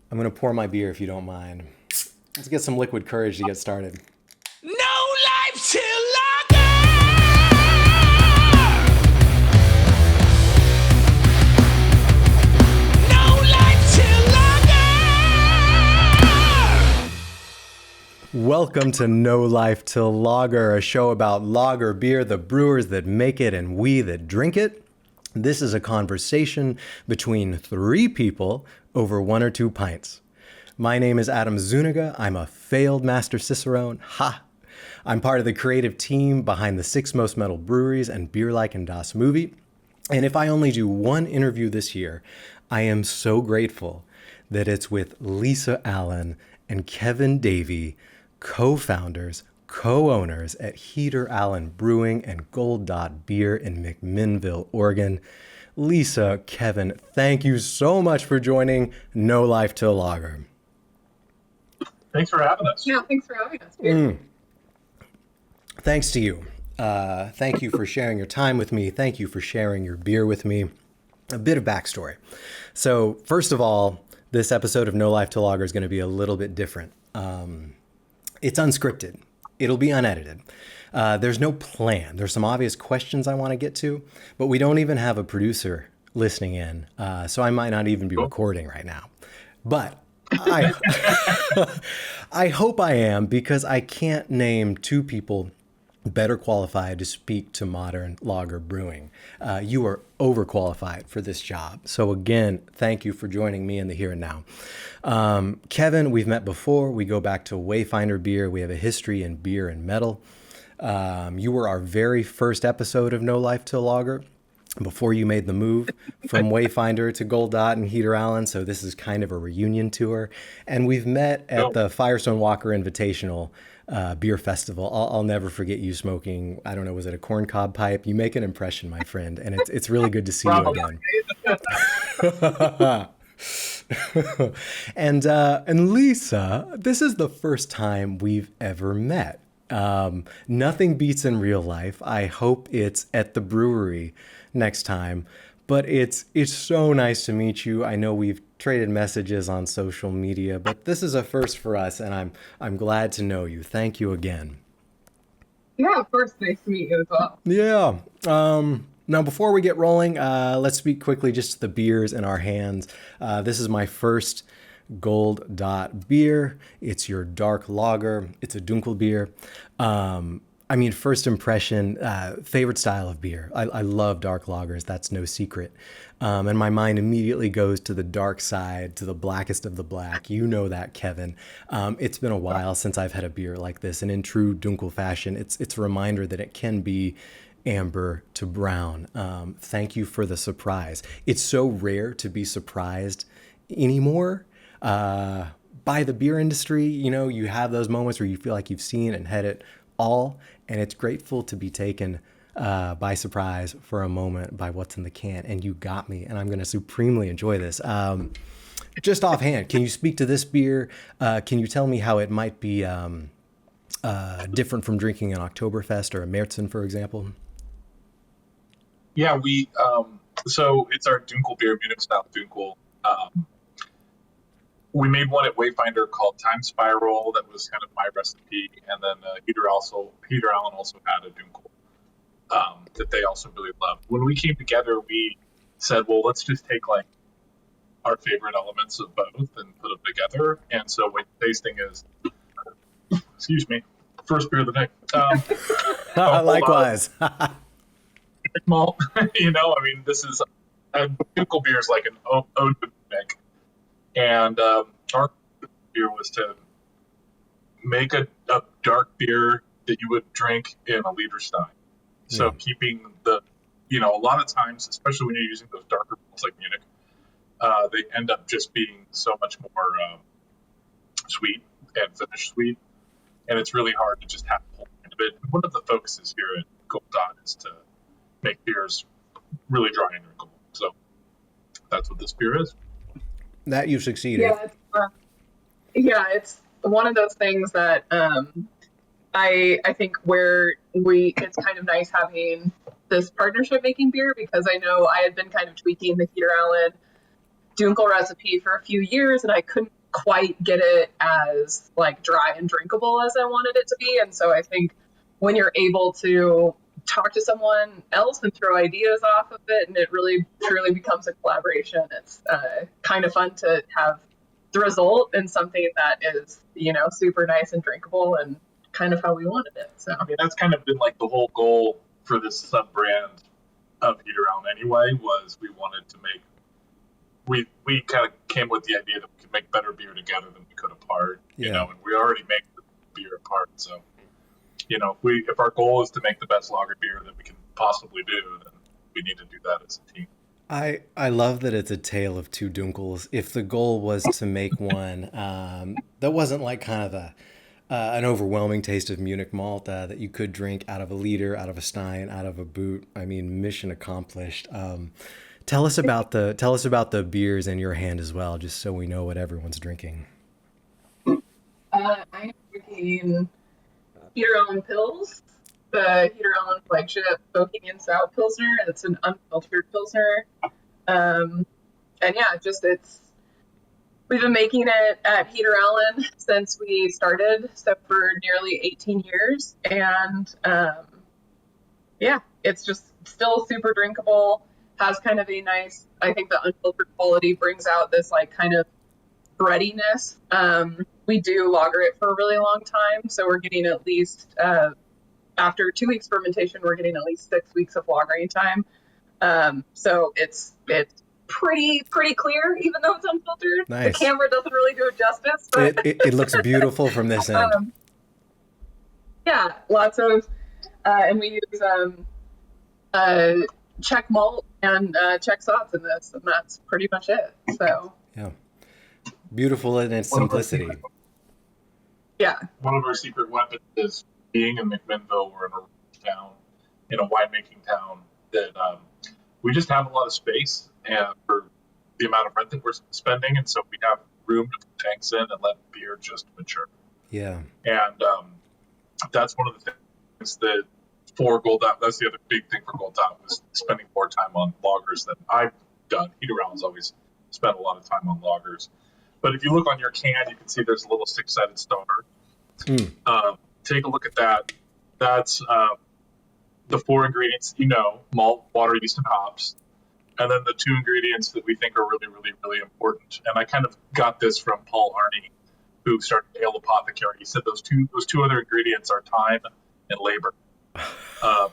I'm going to pour my beer if you don't mind. Let's get some liquid courage to get started. No life till lager! No life till lager! Welcome to No Life Till Lager, a show about lager beer, the brewers that make it and we that drink it. This is a conversation between three people over one or two pints. My name is Adam Zuniga. I'm a failed master Cicerone. Ha! I'm part of the creative team behind the 6 Most Metal Breweries and Beer Like and Das Movie. And if I only do one interview this year, I am so grateful that it's with Lisa Allen and Kevin Davey, co-founders, co-owners at Heater Allen Brewing and Gold Dot Beer in McMinnville, Oregon. Lisa, Kevin, thank you so much for joining No Life Till Lager. Thanks for having us. Yeah, thanks for having us. Thanks to you. Thank you for sharing your time with me. Thank you for sharing your beer with me. A bit of backstory. So first of all, this episode of No Life Till Lager is going to be a little bit different. It's unscripted. It'll be unedited. There's no plan. There's some obvious questions I want to get to, but we don't even have a producer listening in. So I might not even be recording right now. But I hope I am, because I can't name two people better qualified to speak to modern lager brewing. You are overqualified for this job. So again, thank you for joining me in the here and now. Kevin, we've met before. We go back to Wayfinder Beer. We have a history in beer and metal. You were our very first episode of No Life Till Lager before you made the move from Wayfinder to Gold Dot and Heater Allen. So this is kind of a reunion tour. And we've met at the Firestone Walker Invitational beer festival. I'll never forget you smoking, I don't know, was it a corncob pipe? You make an impression, my friend. And it's really good to see you again. And Lisa, this is the first time we've ever met. Nothing beats in real life. I hope it's at the brewery next time, but it's so nice to meet you. I know we've traded messages on social media, but this is a first for us, and I'm glad to know you. Thank you again. Yeah, of course. Nice to meet you as well. Yeah. Now, before we get rolling, let's speak quickly just to the beers in our hands. This is my first Gold Dot beer. It's your dark lager. It's a dunkel beer. First impression, favorite style of beer. I love dark lagers. That's no secret. And my mind immediately goes to the dark side, to the blackest of the black. You know that, Kevin. It's been a while since I've had a beer like this. And in true dunkel fashion, it's a reminder that it can be amber to brown. Thank you for the surprise. It's so rare to be surprised anymore by the beer industry. You know, you have those moments where you feel like you've seen and had it all, and it's grateful to be taken by surprise for a moment by what's in the can. And you got me, and I'm going to supremely enjoy this. Just offhand, can you speak to this beer? Can you tell me how it might be different from drinking an Oktoberfest or a Märzen, for example? Yeah, so it's our Dunkel beer, Munich style Dunkel. We made one at Wayfinder called Time Spiral. That was kind of my recipe. And then Heater Allen also had a Dunkel that they also really loved. When we came together, we said, well, let's just take like our favorite elements of both and put them together. And so what tasting is, excuse me, first beer of the day. Likewise. Malt, this is a Dunkel beer is like an ode to Munich. And our beer was to make a dark beer that you would drink in a liter stein. So keeping a lot of times, especially when you're using those darker malts like Munich, they end up just being so much more sweet and finish sweet. And it's really hard to just have a whole kind of it. One of the focuses here at Gold Dot is to make beers really dry and drinkable. So that's what this beer is. That you succeeded. Yeah, it's one of those things that I think where it's kind of nice having this partnership making beer, because I know I had been kind of tweaking the Heater Allen Dunkel recipe for a few years, and I couldn't quite get it as like dry and drinkable as I wanted it to be. And so I think when you're able to talk to someone else and throw ideas off of it, and it really truly becomes a collaboration, it's kind of fun to have the result in something that is, super nice and drinkable and kind of how we wanted it. So I mean, that's kind of been like the whole goal for this sub brand of Heater Allen anyway, was we wanted to make, we kind of came with the idea that we could make better beer together than we could apart, Yeah. and we already make the beer apart. So, if our goal is to make the best lager beer that we can possibly do, then we need to do that as a team. I love that it's a tale of two Dunkels. If the goal was to make one that wasn't like kind of an overwhelming taste of Munich malt that you could drink out of a liter, out of a stein, out of a boot, I mean, mission accomplished. Tell us about the beers in your hand as well, just so we know what everyone's drinking. I'm drinking Heater Allen Pils, the Heater Allen flagship Bohemian Sour Pilsner. It's an unfiltered Pilsner. And yeah, we've been making it at Heater Allen since we started, so for nearly 18 years. And yeah, it's just still super drinkable, has kind of a nice, I think the unfiltered quality brings out this like kind of breadiness. We do lager it for a really long time, so we're getting at least after 2 weeks fermentation, we're getting at least 6 weeks of lagering time. So it's pretty clear, even though it's unfiltered. Nice. The camera doesn't really do it justice, but It looks beautiful from this end. Yeah, lots of, and we use Czech malt and Czech sauce in this, and that's pretty much it. So Yeah, beautiful in its simplicity. yeah, One of our secret weapons is being in McMinnville. We're in a town, in a winemaking town, that we just have a lot of space and for the amount of rent that we're spending, and so we have room to put tanks in and let beer just mature. Yeah. And that's one of the things that for Gold Dot, that's the other big thing for Gold Dot, was spending more time on lagers than I've done. Heater Allen's always spent a lot of time on lagers. But if you look on your can, you can see there's a little 6-sided stoner. Take a look at that. That's the 4 ingredients, malt, water, yeast, and hops. And then the 2 ingredients that we think are really, really, really important. And I kind of got this from Paul Arney, who started Ale Apothecary. He said those two other ingredients are time and labor.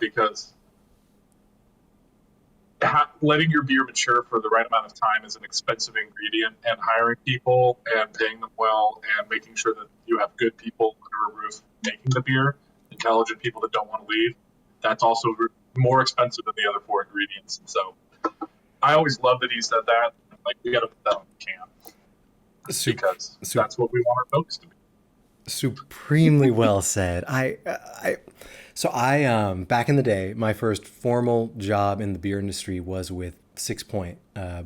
Because letting your beer mature for the right amount of time is an expensive ingredient, and hiring people and paying them well and making sure that you have good people under a roof making the beer, intelligent people that don't want to leave, that's also more expensive than the other 4 ingredients. And so I always love that he said that. Like, we got to put that on the can because that's what we want our folks to be. Supremely well said. So back in the day, my first formal job in the beer industry was with 6 Point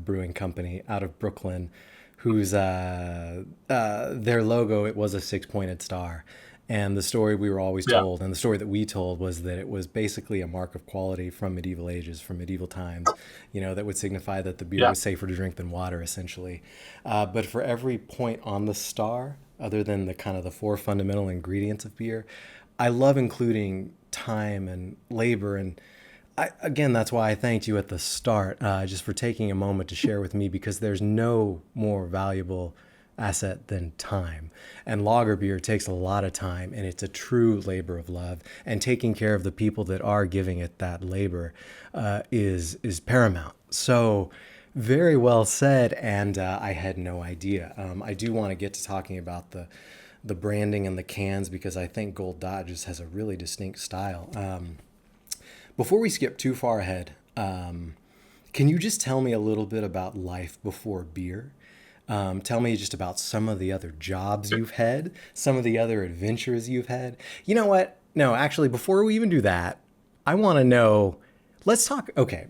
Brewing Company out of Brooklyn, whose their logo, it was a 6-pointed star. And the story we were always told, and the story that we told, was that it was basically a mark of quality from medieval ages, from medieval times, that would signify that the beer was safer to drink than water, essentially. But for every point on the star, other than the kind of the 4 fundamental ingredients of beer, I love including time and labor. And again, that's why I thanked you at the start, just for taking a moment to share with me, because there's no more valuable asset than time. And lager beer takes a lot of time, and it's a true labor of love. And taking care of the people that are giving it that labor is paramount. So very well said. And I had no idea. I do want to get to talking about the branding and the cans, because I think Gold Dot just has a really distinct style. Before we skip too far ahead, can you just tell me a little bit about life before beer? Tell me just about some of the other jobs you've had, some of the other adventures you've had. You know what? No, actually, before we even do that, I want to know, let's talk. Okay.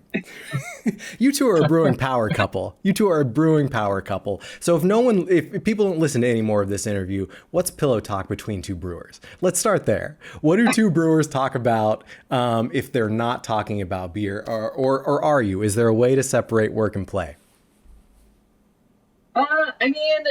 You two are a brewing power couple. So if people don't listen to any more of this interview, what's pillow talk between 2 brewers? Let's start there. What do 2 brewers talk about if they're not talking about beer, or are you? Is there a way to separate work and play? I mean,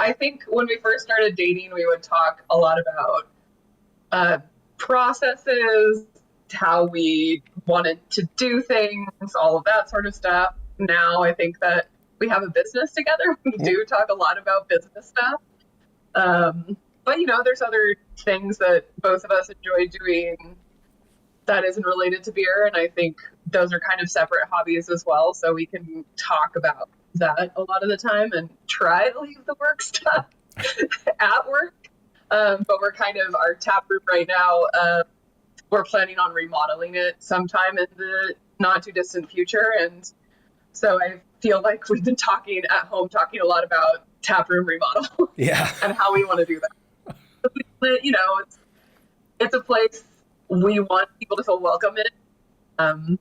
I think when we first started dating, we would talk a lot about processes, how we wanted to do things, all of that sort of stuff. Now I think that we have a business together. We do talk a lot about business stuff. But there's other things that both of us enjoy doing that isn't related to beer, and I think those are kind of separate hobbies as well. So we can talk about that a lot of the time and try to leave the work stuff at work. But we're kind of our tap room right now. We're planning on remodeling it sometime in the not too distant future, and so I feel like we've been talking at home, talking a lot about tap room remodel, Yeah. and how we want to do that. But, it's a place we want people to feel welcome in.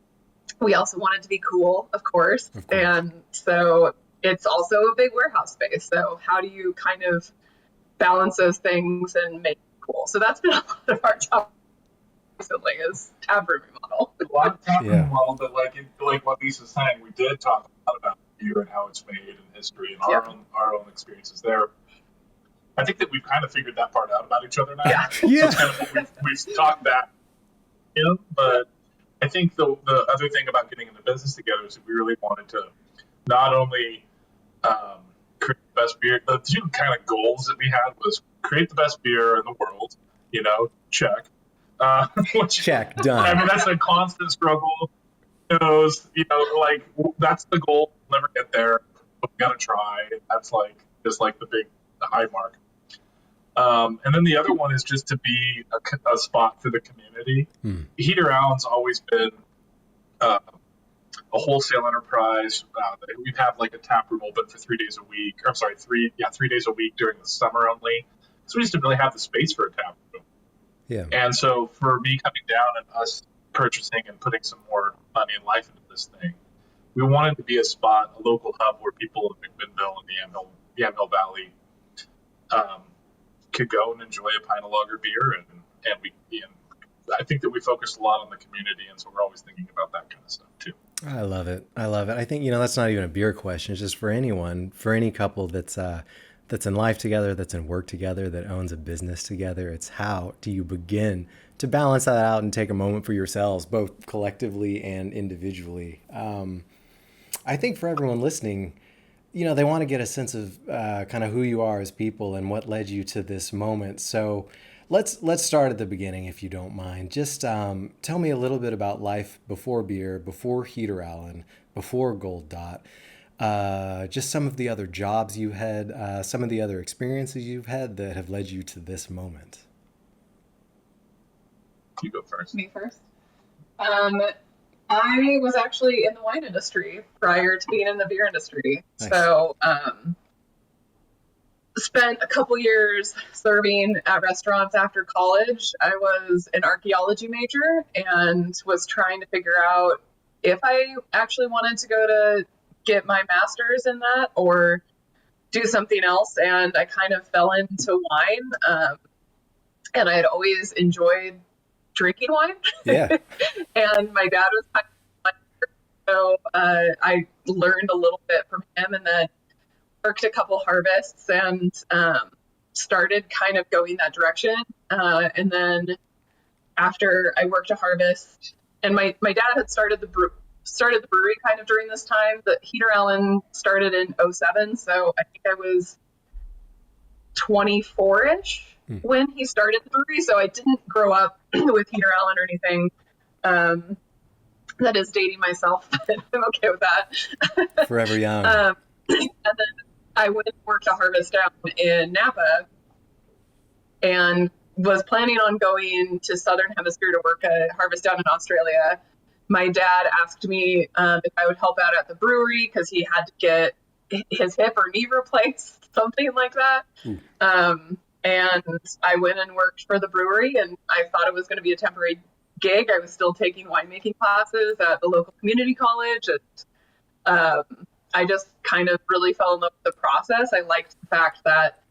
We also want it to be cool, of course. And so it's also a big warehouse space. So how do you kind of balance those things and make it cool? So that's been a lot of our job recently is tap room remodel. A lot of tap room remodel, but like what Lisa's saying, we did talk a lot about beer and how it's made and history and our own experiences there. I think that we've kind of figured that part out about each other now. Yeah. So it's kind of we've talked that, but I think the other thing about getting in the business together is that we really wanted to not only create the best beer. The two kind of goals that we had was create the best beer in the world. Check. Check, done. I mean, that's a constant struggle. That's the goal. We'll never get there, but we gotta try. That's just the high mark. And then the other one is just to be a spot for the community. Heater Allen's always been a wholesale enterprise. We'd have a tap room open for 3 days a week. Or I'm sorry, 3 days a week during the summer only. So we just didn't really have the space for a tap room. Yeah. And so for me coming down and us purchasing and putting some more money and life into this thing, we wanted to be a spot, a local hub where people in McMinnville and the Yamhill Valley could go and enjoy a pint of lager beer, and I think that we focused a lot on the community, and so we're always thinking about that kind of stuff too. I love it. I think that's not even a beer question. It's just for anyone, for any couple that's in life together, that's in work together, that owns a business together. It's how do you begin to balance that out and take a moment for yourselves, both collectively and individually. I think for everyone listening, they want to get a sense of kind of who you are as people and what led you to this moment. So let's start at the beginning, if you don't mind. Just tell me a little bit about life before beer, before Heater Allen, before Gold Dot. Just some of the other jobs you had, some of the other experiences you've had that have led you to this moment. You go first. Me first. I was actually in the wine industry prior to being in the beer industry. Nice. So spent a couple years serving at restaurants after college. I was an archaeology major and was trying to figure out if I actually wanted to go to get my master's in that or do something else. And I kind of fell into wine. And I had always enjoyed drinking wine. Yeah. And my dad was kind of so I learned a little bit from him, and then worked a couple harvests and started kind of going that direction. And then after I worked a harvest, and my dad had started the brewery kind of during this time. The Heater Allen started in 2007, so I think I was 24-ish when he started the brewery. So I didn't grow up with Heater Allen or anything. That is dating myself, but I'm okay with that. Forever young. And then I went and worked a harvest down in Napa and was planning on going to Southern Hemisphere to work a harvest down in Australia. My dad asked me if I would help out at the brewery because he had to get his hip or knee replaced, something like that. And I went and worked for the brewery, and I thought it was going to be a temporary gig. I was still taking winemaking classes at the local community college, and I just kind of really fell in love with the process. I liked the fact that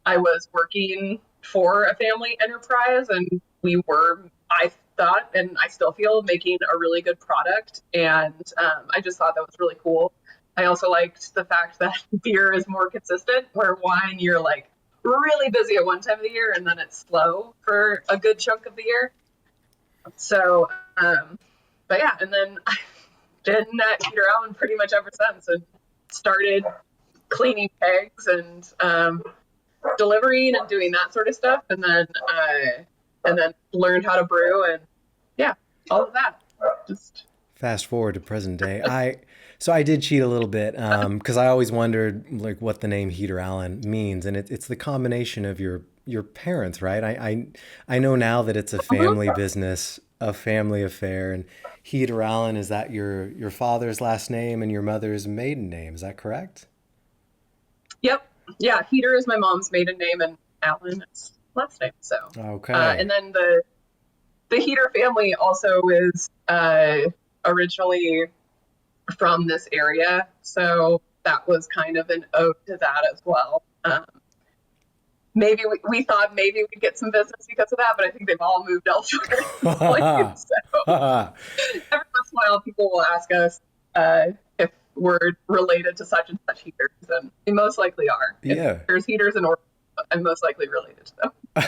I was working for a family enterprise, and we were, I thought, and I still feel, making a really good product. And I just thought that was really cool. I also liked the fact that beer is more consistent, where wine, you're like really busy at one time of the year and then it's slow for a good chunk of the year. So, but yeah, and then I've been at Peter Allen pretty much ever since, and started cleaning kegs and delivering and doing that sort of stuff, and then learned how to brew, and yeah, all of that. Just Fast forward to present day. I did cheat a little bit because I always wondered like what the name Heater Allen means, and it's the combination of your parents, right? I know now that it's a family business, a family affair, and Heater Allen, is that your father's last name and your mother's maiden name? Is that correct? Yep, yeah. Heater is my mom's maiden name, and Allen is last name. So Okay. and then the Heater family also is originally from this area, so that was kind of an ode to that as well. Maybe we thought maybe we'd get some business because of that, but I think they've all moved elsewhere at this point. So every once in a while, people will ask us if we're related to such and such heaters, and we most likely are. Yeah. If there's heaters in Oregon, I'm most likely related to them.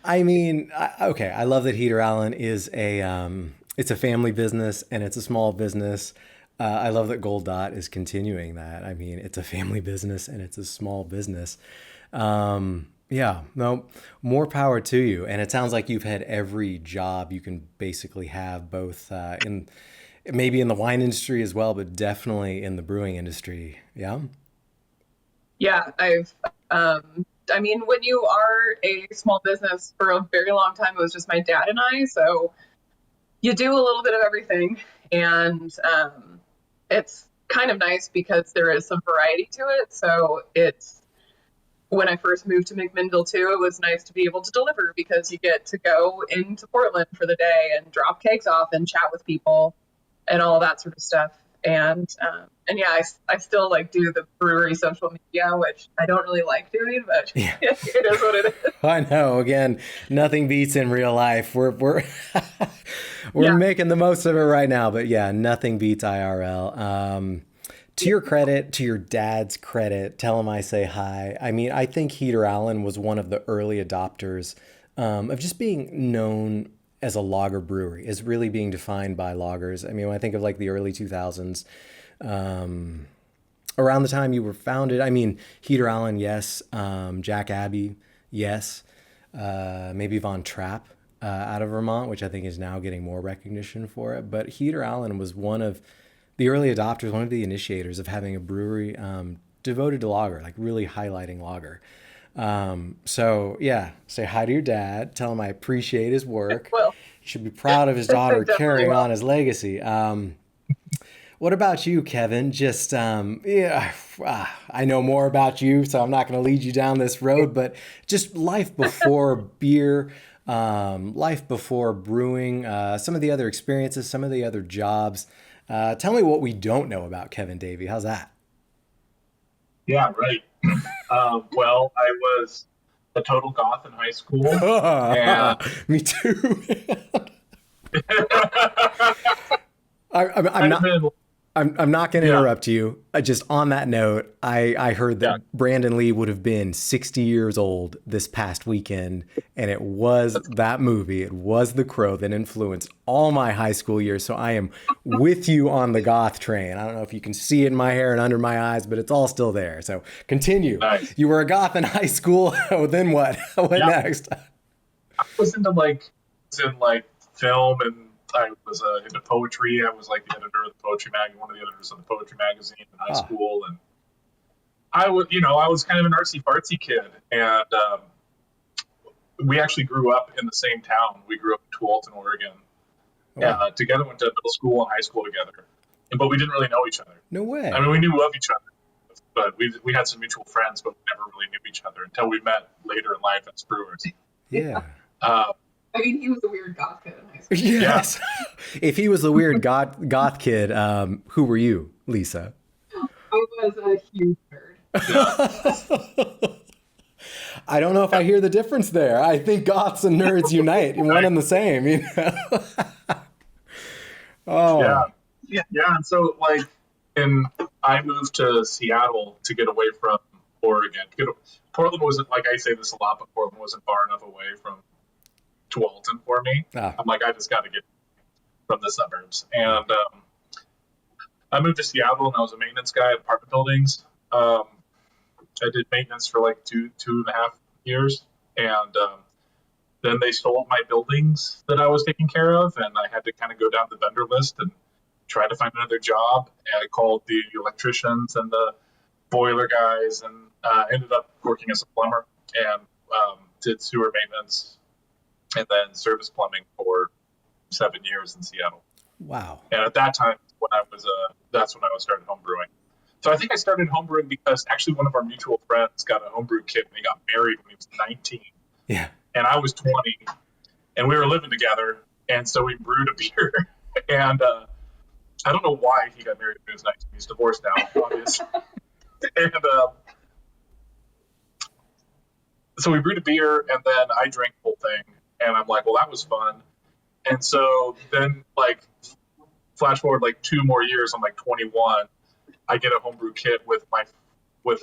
I mean, okay, I love that Heater Allen is it's a family business and it's a small business. I love that Gold Dot is continuing that. I mean, it's a family business and it's a small business. Yeah, no, more power to you. And it sounds like you've had every job you can basically have, both in maybe in the wine industry as well, but definitely in the brewing industry. Yeah. Yeah, I mean, when you are a small business for a very long time, it was just my dad and I. So you do a little bit of everything, and it's kind of nice because there is some variety to it. So it's when I first moved to McMinnville too, it was nice to be able to deliver because you get to go into Portland for the day and drop kegs off and chat with people and all that sort of stuff. And yeah, I still like do the brewery social media, which I don't really like doing, but Yeah. it is what it is. I know. Again, nothing beats in real life. We're we're Yeah. making the most of it right now, but yeah, nothing beats IRL. To your credit, to your dad's credit, tell him I say hi. I mean, I think Heater Allen was one of the early adopters of just being known as a lager brewery, as really being defined by lagers. I mean, when I think of like the early 2000s, around the time you were founded, I mean, Heater Allen, yes. Jack Abbey, yes. Maybe Von Trapp out of Vermont, which I think is now getting more recognition for it. But Heater Allen was one of the early adopters, one of the initiators of having a brewery devoted to lager, like really highlighting lager. So yeah, say hi to your dad. Tell him I appreciate his work. Well, He should be proud of his daughter definitely carrying will. on his legacy. What about you, Kevin? Just yeah, I know more about you, so I'm not going to lead you down this road. But just life before beer, life before brewing, some of the other experiences, some of the other jobs. Tell me what we don't know about Kevin Davey. How's that? Yeah, right. Well, I was a total goth in high school, and Me too. I'm I've not. been, I'm not going to Yeah. interrupt you. Just on that note, I heard that Yeah. Brandon Lee would have been 60 years old this past weekend, and it was that movie. It was The Crow that influenced all my high school years. So I am with you on the goth train. I don't know if you can see it in my hair and under my eyes, but it's all still there. So continue. Nice. You were a goth in high school. Oh, then what? What Yeah. next? I was into film, and I was into poetry. I was like the editor of the poetry one of the editors of the poetry magazine in high Ah. school, and I was kind of an artsy fartsy kid, and we actually grew up in the same town. We grew up in Tualatin, Oregon. Wow. Together went to middle school and high school together, but we didn't really know each other. No way. I mean, we knew of each other, but we had some mutual friends, but we never really knew each other until we met later in life as brewers. Yeah. I mean, he was a weird goth kid in high school. Yes. If he was the weird goth kid, who were you, Lisa? I was a huge nerd. I don't know if I hear the difference there. I think goths and nerds unite in one and the same. You know? Oh, Yeah. And so and I moved to Seattle to get away from Oregon. Portland wasn't, like I say this a lot, but Portland wasn't far enough away from Tualatin for me. I'm like, I just got to get from the suburbs. And I moved to Seattle, and I was a maintenance guy at apartment buildings. I did maintenance for like 2.5 years, and then they sold my buildings that I was taking care of, and I had to kind of go down the vendor list and try to find another job. And I called the electricians and the boiler guys, and ended up working as a plumber, and did sewer maintenance and then service plumbing for 7 years in Seattle. Wow. And at that time, that's when I was starting homebrewing. So I think I started homebrewing because actually one of our mutual friends got a homebrew kit and he got married when he was 19. Yeah. And I was 20, and we were living together, and so we brewed a beer. And I don't know why he got married when he was 19. He's divorced now, obviously. And so we brewed a beer, and then I drank the whole thing, and I'm like, well, that was fun. And so then, like, flash forward like 2 more years, I'm like 21. I get a homebrew kit I was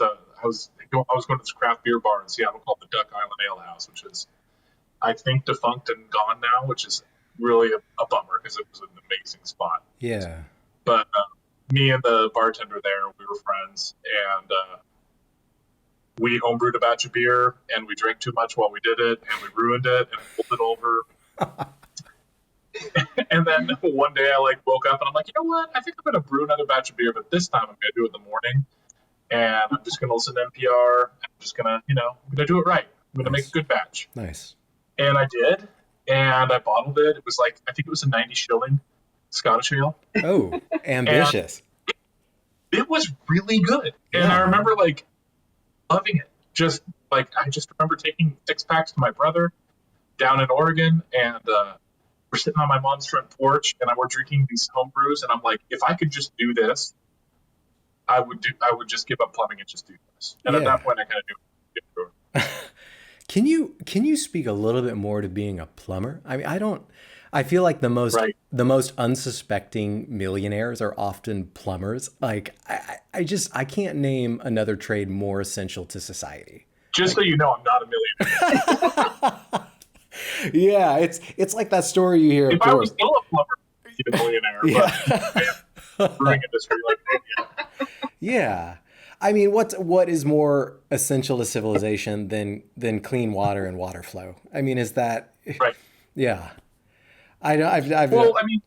going to this craft beer bar in Seattle called the Duck Island Ale House, which is, I think, defunct and gone now, which is really a bummer because it was an amazing spot. Yeah. But me and the bartender there, we were friends, and we homebrewed a batch of beer, and we drank too much while we did it, and we ruined it and pulled it over. And then one day I woke up and I'm like, you know what? I think I'm going to brew another batch of beer, but this time I'm going to do it in the morning, and I'm just going to listen to NPR. I'm just going to, I'm going to do it right. I'm going to make a good batch. Nice. And I did, and I bottled it. It was I think it was a 90 shilling Scottish ale. Oh, ambitious. It was really good. And I remember loving it. I just remember taking 6-packs to my brother down in Oregon, and we're sitting on my mom's front porch, and we're drinking these home brews, and I'm like, if I could just do this, I would just give up plumbing and just do this. And at that point, I kind of knew. Can you speak a little bit more to being a plumber? I mean, I feel like the most unsuspecting millionaires are often plumbers. Like I can't name another trade more essential to society. Just so you know, I'm not a millionaire. Yeah, it's like that story you hear. If I was still a plumber, I'd be a millionaire. But brewing industry, yeah. I mean, what is more essential to civilization than clean water and water flow? I mean, is that right? Yeah. I mean,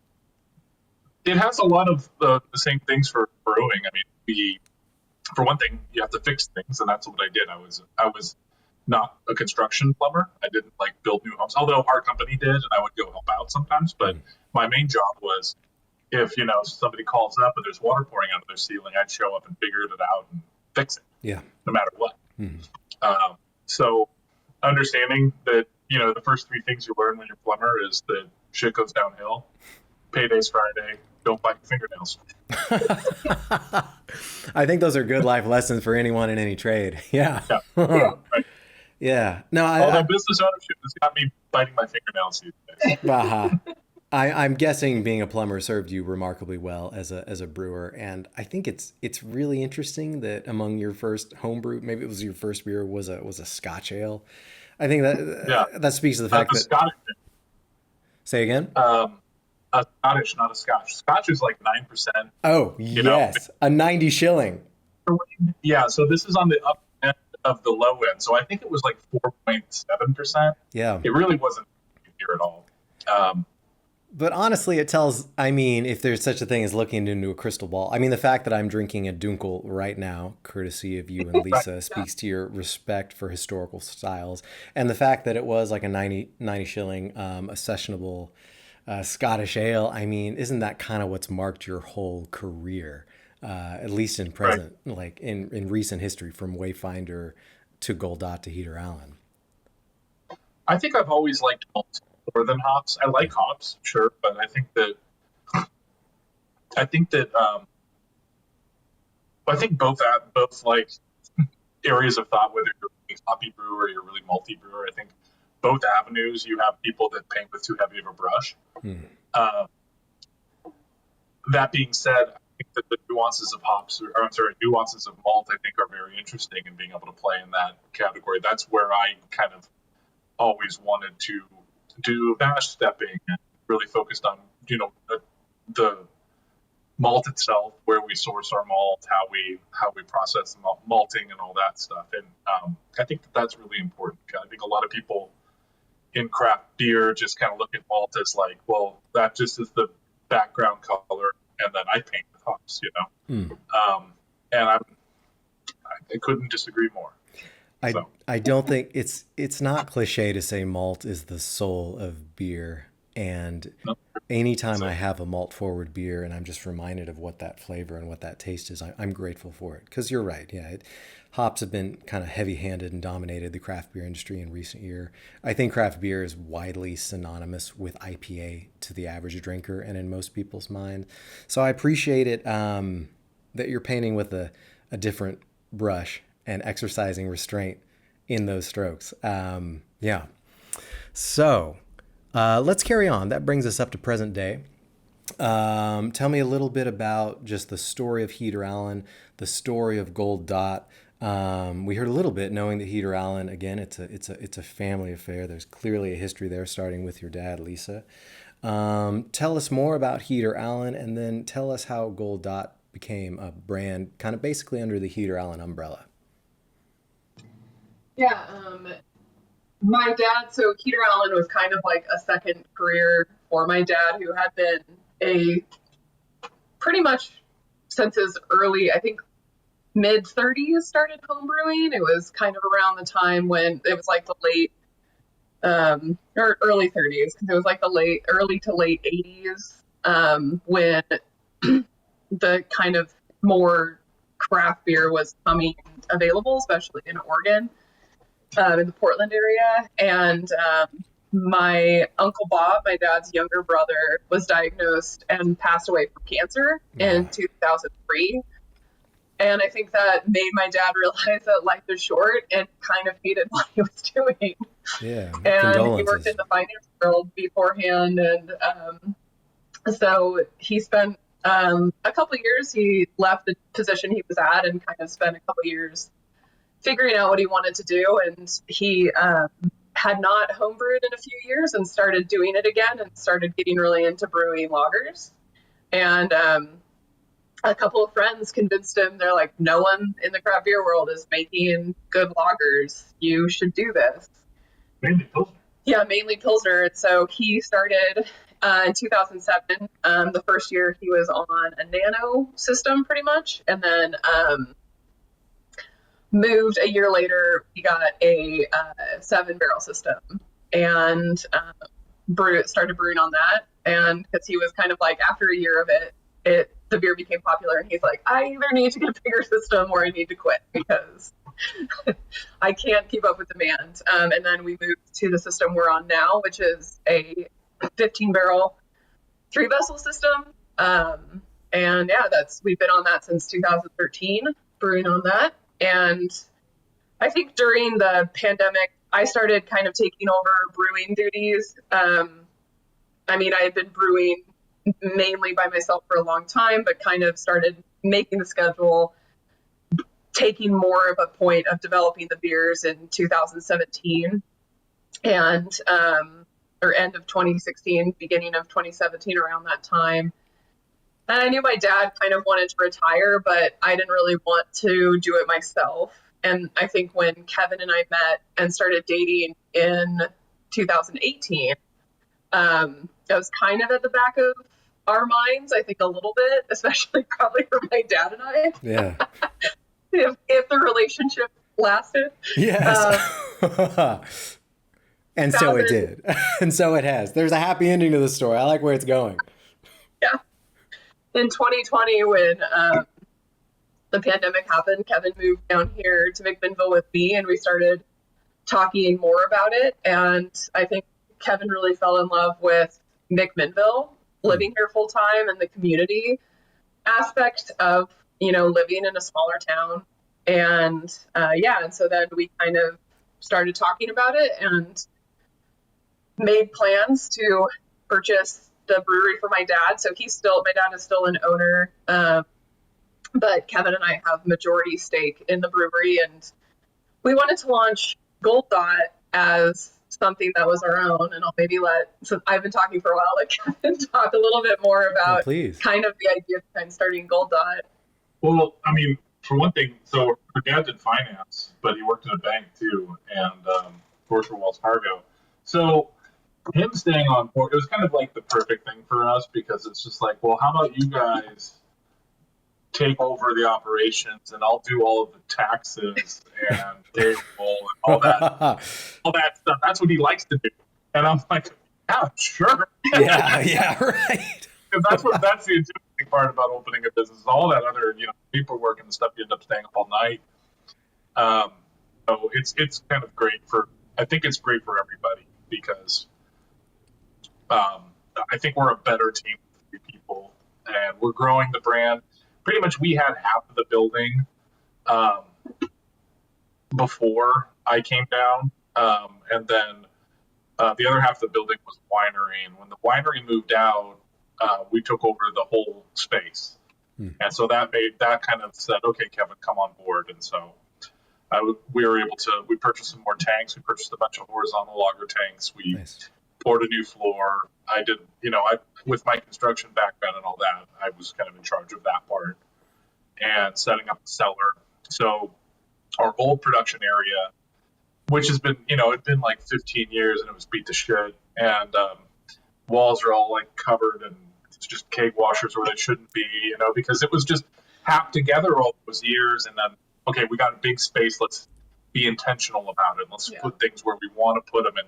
it has a lot of the same things for brewing. I mean, for one thing, you have to fix things, and that's what I did. I was not a construction plumber. I didn't build new homes, although our company did, and I would go help out sometimes. But my main job was, if somebody calls up and there's water pouring out of their ceiling, I'd show up and figure it out and fix it. Yeah, no matter what. So understanding that the first 3 things you learn when you're a plumber is that shit goes downhill. Payday's Friday. Don't bite your fingernails. I think those are good life lessons for anyone in any trade. Yeah. Right. Yeah. No, although business ownership has got me biting my fingernails these days. I'm guessing being a plumber served you remarkably well as a brewer, and I think it's really interesting that among your first homebrew, maybe it was your first beer, was a Scotch ale. I think that speaks to the fact that Scottish. Say again. A Scottish, not a Scotch. Scotch is 9%. Oh yes, a 90 shilling. Yeah, so this is on the up end of the low end. So I think it was 4.7%. Yeah, it really wasn't beer at all. But honestly, it tells, if there's such a thing as looking into a crystal ball, the fact that I'm drinking a Dunkel right now, courtesy of you and Lisa, speaks to your respect for historical styles. And the fact that it was a 90 shilling, a sessionable Scottish ale, isn't that kind of what's marked your whole career, at least in present, in recent history, from Wayfinder to Goldot to Heater Allen? I think I've always liked malts more than hops. I like hops, sure, but I think both areas of thought, whether you're a really hoppy brewer or you're a really malty brewer, I think both avenues you have people that paint with too heavy of a brush. That being said, I think that the nuances of hops, or I'm sorry, nuances of malt, I think are very interesting in being able to play in that category. That's where I kind of always wanted to do mash stepping and really focused on, the malt itself, where we source our malt, how we process the malting and all that stuff. And I think that that's really important. I think a lot of people in craft beer just kind of look at malt as like, well, that just is the background color, and then I paint the hops, and I couldn't disagree more. I don't think it's not cliche to say malt is the soul of beer. And anytime I have a malt forward beer and I'm just reminded of what that flavor and what that taste is, I'm grateful for it. Because you're right. Yeah. Hops have been kind of heavy handed and dominated the craft beer industry in recent year. I think craft beer is widely synonymous with IPA to the average drinker and in most people's mind. So I appreciate it that you're painting with a different brush and exercising restraint in those strokes. Yeah. So let's carry on. That brings us up to present day. Tell me a little bit about just the story of Heater Allen, the story of Gold Dot. We heard a little bit, knowing that Heater Allen, again, it's a family affair. There's clearly a history there, starting with your dad, Lisa. Tell us more about Heater Allen, and then tell us how Gold Dot became a brand, kind of basically under the Heater Allen umbrella. Yeah, my dad, so Heater Allen was kind of like a second career for my dad, who had been pretty much since his early, I think, mid-30s started homebrewing. It was kind of around the time when it was like the late, or early 30s, because it was like the early to late 80s, when the kind of more craft beer was coming available, especially in Oregon. In the Portland area. And my Uncle Bob, my dad's younger brother, was diagnosed and passed away from cancer in 2003. And I think that made my dad realize that life is short and kind of hated what he was doing. Yeah. And he worked in the finance world beforehand. And so he spent a couple of years, he left the position he was at and kind of spent a couple of years figuring out what he wanted to do. And he had not homebrewed in a few years and started doing it again and started getting really into brewing lagers. And a couple of friends convinced him, they're like, no one in the craft beer world is making good lagers. You should do this. Mainly Pilsner. Yeah, mainly Pilsner. And so he started in 2007. The first year he was on a nano system pretty much. And then moved a year later, we got a 7-barrel system and started brewing on that. And because he was kind of like, after a year of it, the beer became popular, and he's like, I either need to get a bigger system or I need to quit because I can't keep up with demand. And then we moved to the system we're on now, which is a 15-barrel 3-vessel system. And yeah, we've been on that since 2013, brewing on that. And I think during the pandemic, I started kind of taking over brewing duties. I mean, I had been brewing mainly by myself for a long time, but kind of started making the schedule, taking more of a point of developing the beers in 2017 and, or end of 2016, beginning of 2017, around that time. And I knew my dad kind of wanted to retire, but I didn't really want to do it myself. And I think when Kevin and I met and started dating in 2018, that was kind of at the back of our minds, I think a little bit, especially probably for my dad and I. Yeah. if the relationship lasted. Yes. And so it did. And so it has. There's a happy ending to the story. I like where it's going. Yeah. In 2020, when the pandemic happened, Kevin moved down here to McMinnville with me, and we started talking more about it. And I think Kevin really fell in love with McMinnville, living here full time, and the community aspect of, living in a smaller town. And and so then we kind of started talking about it and made plans to purchase the brewery for my dad. So my dad is still an owner. But Kevin and I have majority stake in the brewery, and we wanted to launch Gold Dot as something that was our own. And I'll maybe so I've been talking for a while, let Kevin talk a little bit more about please. kind of the idea behind starting Gold Dot. Well, I mean, for one thing, so her dad did finance, but he worked in a bank too, and worked for Wells Fargo. So him staying on board, it was kind of like the perfect thing for us, because it's just like, well, how about you guys take over the operations, and I'll do all of the taxes and payroll and all that stuff. That's what he likes to do. And I'm like, yeah, sure. yeah, right. Because that's the interesting part about opening a business. All that other, paperwork and the stuff, you end up staying up all night. So it's kind of great I think it's great for everybody, because I think we're a better team with 3 people, and we're growing the brand. Pretty much we had half of the building before I came down, and then the other half of the building was winery. And when the winery moved out, we took over the whole space. And so that kind of said, okay, Kevin, come on board. And so we were able to, we purchased some more tanks. We purchased a bunch of horizontal lager tanks. We poured a new floor. I did, with my construction background and all that, I was kind of in charge of that part and setting up the cellar. So our old production area, which has been, it's been like 15 years and it was beat to shit. And walls are all like covered, and it's just keg washers where they shouldn't be, because it was just hacked together all those years. And then, okay, we got a big space. Let's be intentional about it. Let's put things where we want to put them in.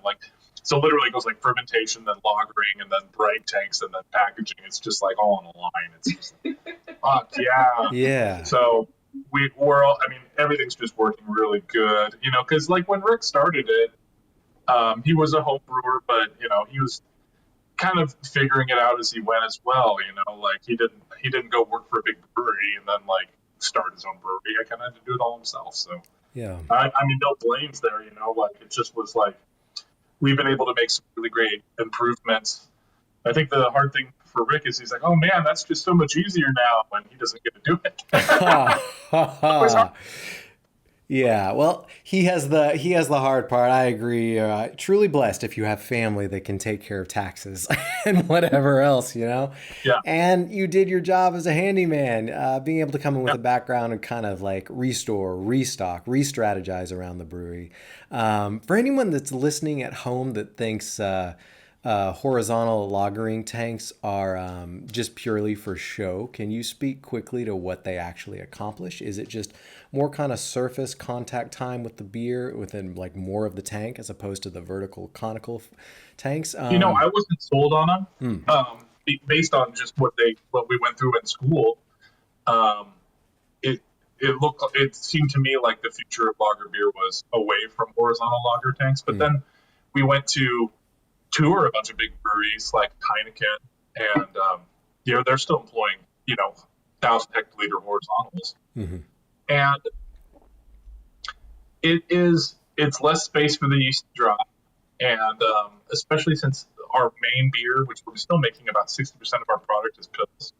So literally it goes like fermentation, then lagering, and then bright tanks, and then packaging. It's just like all on a line. It's just fuck yeah. Yeah. So we're all, everything's just working really good, because like when Rick started it, he was a home brewer, but he was kind of figuring it out as he went as well. Like he didn't go work for a big brewery and then like start his own brewery. I kind of had to do it all himself. So yeah, no blames there. Like it just was like we've been able to make some really great improvements. I think the hard thing for Rick is he's like, oh man, that's just so much easier now when he doesn't get to do it. Yeah, well, he has the hard part. I agree. Truly blessed if you have family that can take care of taxes and whatever else, Yeah. And you did your job as a handyman, being able to come in with a background and kind of like restore, restock, re-strategize around the brewery. For anyone that's listening at home that thinks horizontal lagering tanks are just purely for show, can you speak quickly to what they actually accomplish? Is it just more kind of surface contact time with the beer within like more of the tank as opposed to the vertical conical tanks? I wasn't sold on them based on just what we went through in school. It seemed to me like the future of lager beer was away from horizontal lager tanks, but then we went to tour a bunch of big breweries like Heineken, and they're still employing 1,000 hectoliter horizontals, and it's less space for the yeast to dry, and especially since our main beer, which we're still making about 60% of our product is pills,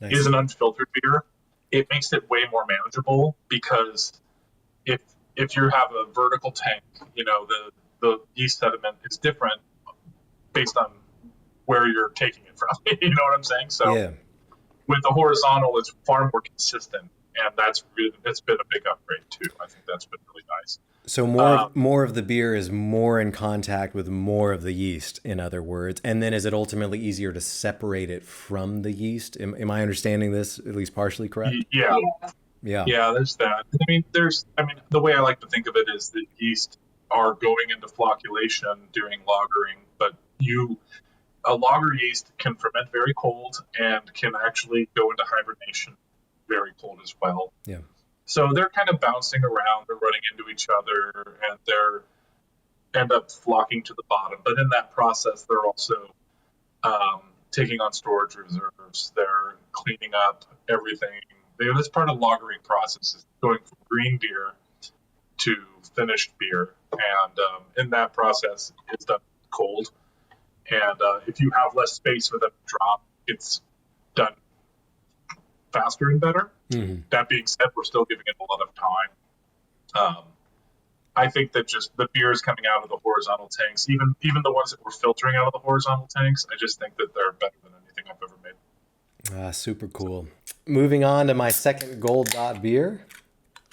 is an unfiltered beer. It makes it way more manageable, because if you have a vertical tank, the yeast sediment is different based on where you're taking it from. You know what I'm saying? So with the horizontal, it's far more consistent, and that's been a big upgrade too. I think that's been really nice. So more of the beer is more in contact with more of the yeast, in other words, and then is it ultimately easier to separate it from the yeast? Am I understanding this at least partially correct? Yeah. There's that. The way I like to think of it is that yeast are going into flocculation during lagering, but a lager yeast can ferment very cold and can actually go into hibernation very cold as well. Yeah. So they're kind of bouncing around, they're running into each other, and they end up flocking to the bottom. But in that process, they're also taking on storage reserves. They're cleaning up everything. That's part of the lagering process, is going from green beer to finished beer. And in that process, it's done cold. And if you have less space for them to drop, it's done faster and better. Mm-hmm. That being said, we're still giving it a lot of time. I think that just the beers coming out of the horizontal tanks, even the ones that we're filtering out of the horizontal tanks, I just think that they're better than anything I've ever made. Super cool. Moving on to my second gold dot beer.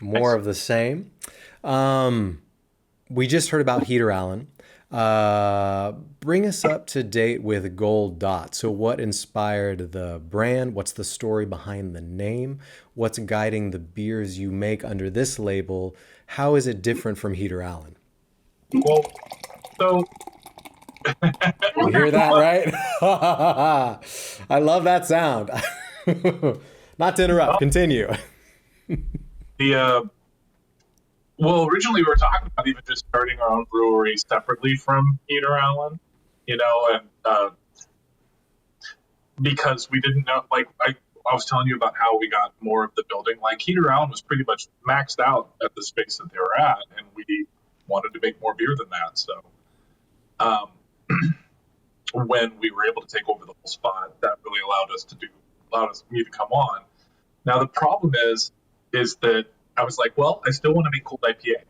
More Nice. of the same. We just heard about Heater Allen. Bring us up to date with Gold Dot. So what inspired the brand? What's the story behind the name? What's guiding the beers you make under this label? How is it different from Heater Allen? Well, so You hear that, right? I love that sound. Not to interrupt. Continue. Well, originally we were talking about even just starting our own brewery separately from Heater Allen, and because we didn't know, like I was telling you about how we got more of the building. Like Heater Allen was pretty much maxed out at the space that they were at, and we wanted to make more beer than that. So, when we were able to take over the whole spot, that really allowed me to come on. Now the problem is that I was like, well, I still want to make cold IPA.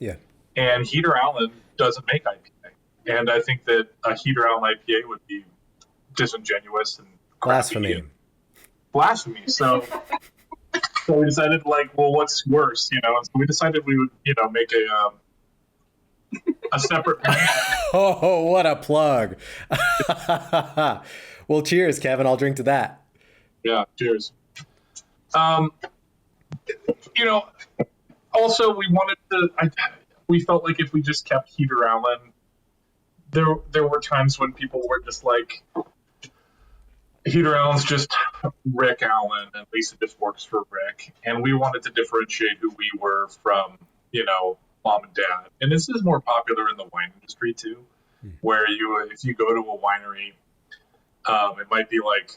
Yeah. And Heater Allen doesn't make IPA. And I think that a Heater Allen IPA would be disingenuous and Blasphemy. Blasphemy. So we decided, like, well, what's worse, And so we decided we would, make a separate brand. Oh, what a plug. Well, cheers, Kevin. I'll drink to that. Yeah, cheers. Also we felt like if we just kept Heater Allen, there were times when people were just like, Heater Allen's just Rick Allen, and Lisa just works for Rick. And we wanted to differentiate who we were from, mom and dad. And this is more popular in the wine industry too, where if you go to a winery, it might be like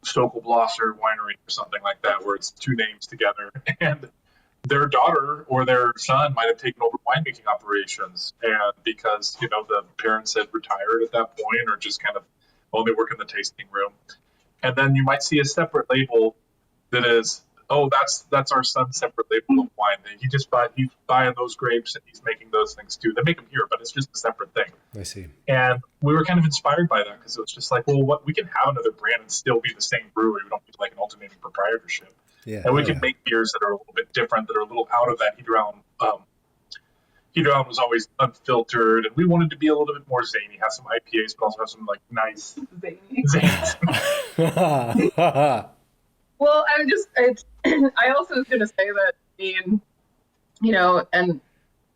Stokelblosser Winery or something like that, where it's two names together, and their daughter or their son might have taken over winemaking operations, and because the parents had retired at that point or just kind of only work in the tasting room, and then you might see a separate label that is, oh, that's our son's separate label of wine. He's buying those grapes and he's making those things too. They make them here, but it's just a separate thing. I see. And we were kind of inspired by that because it was just like, well, we can have another brand and still be the same brewery. We don't need like an alternating proprietorship. Yeah. And we can make beers that are a little bit different, that are a little out of that Heater Allen. Heater Allen was always unfiltered, and we wanted to be a little bit more zany, have some IPAs, but also have some like nice zany. Well, I also was going to say that, and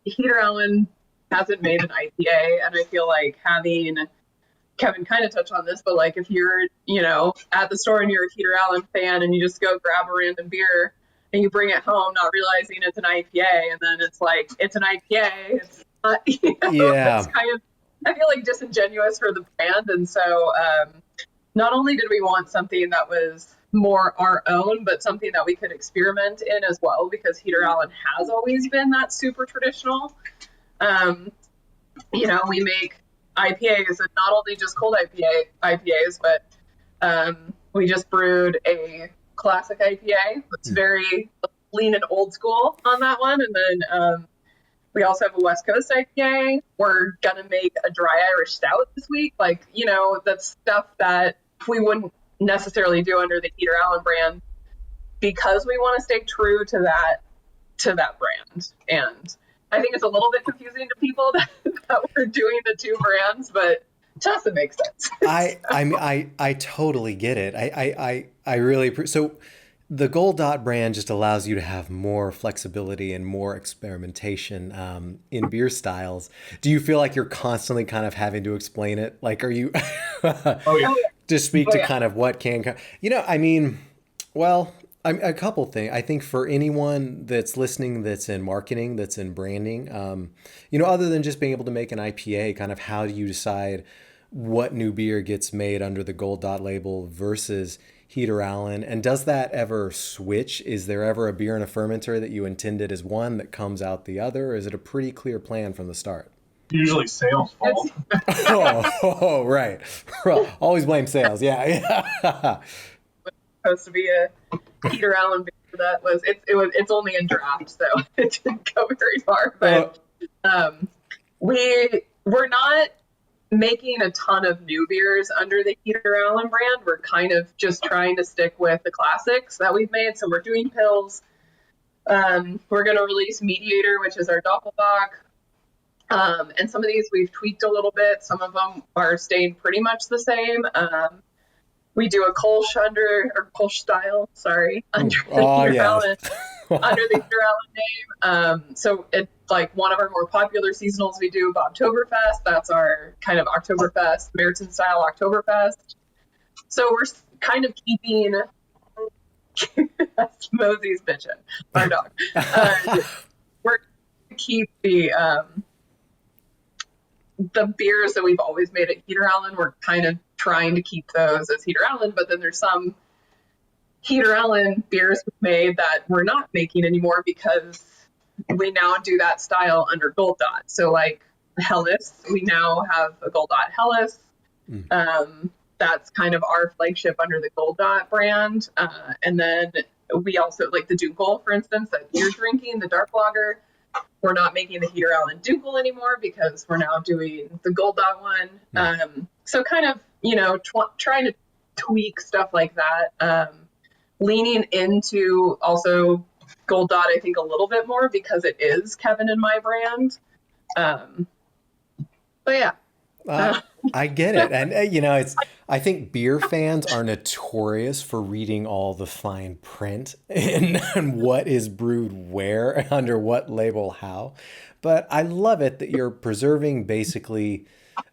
Heater Allen hasn't made an IPA, and I feel like having, Kevin kind of touched on this, but like if you're, at the store and you're a Heater Allen fan and you just go grab a random beer and you bring it home not realizing it's an IPA, and then it's like, it's an IPA, it's not, Yeah. It's kind of, I feel like disingenuous for the brand. And so not only did we want something that was more our own, but something that we could experiment in as well, because Heater Allen has always been that super traditional. We make IPAs, and not only just cold IPAs, but we just brewed a classic IPA that's very lean and old school on that one. And then we also have a West Coast IPA. We're gonna make a dry Irish stout this week. Like, that's stuff that we wouldn't necessarily do under the Heater Allen brand, because we want to stay true to that brand. And I think it's a little bit confusing to people that we're doing the two brands, but to us it makes sense. I totally get it. I really so the Gold Dot brand just allows you to have more flexibility and more experimentation in beer styles. Do you feel like you're constantly kind of having to explain it? Like, are you Oh yeah. to speak to kind of what can, well, a couple things. I think for anyone that's listening, that's in marketing, that's in branding, other than just being able to make an IPA, kind of how do you decide what new beer gets made under the Gold Dot label versus Heater Allen? And does that ever switch? Is there ever a beer and a fermenter that you intended as one that comes out the other? Or is it a pretty clear plan from the start? usually sales' fault. Right. Always blame sales. Yeah. Supposed to be a Peter Allen beer that was it's only in draft, so it didn't go very far. But we're not making a ton of new beers under the Peter Allen brand. We're kind of just trying to stick with the classics that we've made. So we're doing pills. We're going to release Mediator, which is our Doppelbock. And some of these we've tweaked a little bit. Some of them are staying pretty much the same. We do a Kolsch Kolsch style, under the Peter Allen under the Peter Allen name. So it's like one of our more popular seasonals we do, Bobtoberfest. That's our kind of Oktoberfest, Meriton style Oktoberfest. So we're kind of keeping Mosey's bitching, our dog. We're to keep the beers that we've always made at Peter Allen. We're kind of trying to keep those as Peter Allen, but then there's some Peter Allen beers we've made that we're not making anymore because we now do that style under Gold Dot. So like Helles, we now have a Gold Dot Helles. That's kind of our flagship under the Gold Dot brand. And then we also like the Dunkel, for instance, that you're drinking, the dark lager. We're not making the Peter Allen Dunkel anymore because we're now doing the Gold Dot one. So kind of, trying to tweak stuff like that. Leaning into also Gold Dot, I think, a little bit more because it is Kevin and my brand. But yeah. I get it. And, I think beer fans are notorious for reading all the fine print and what is brewed where, under what label, how. But I love it that you're preserving basically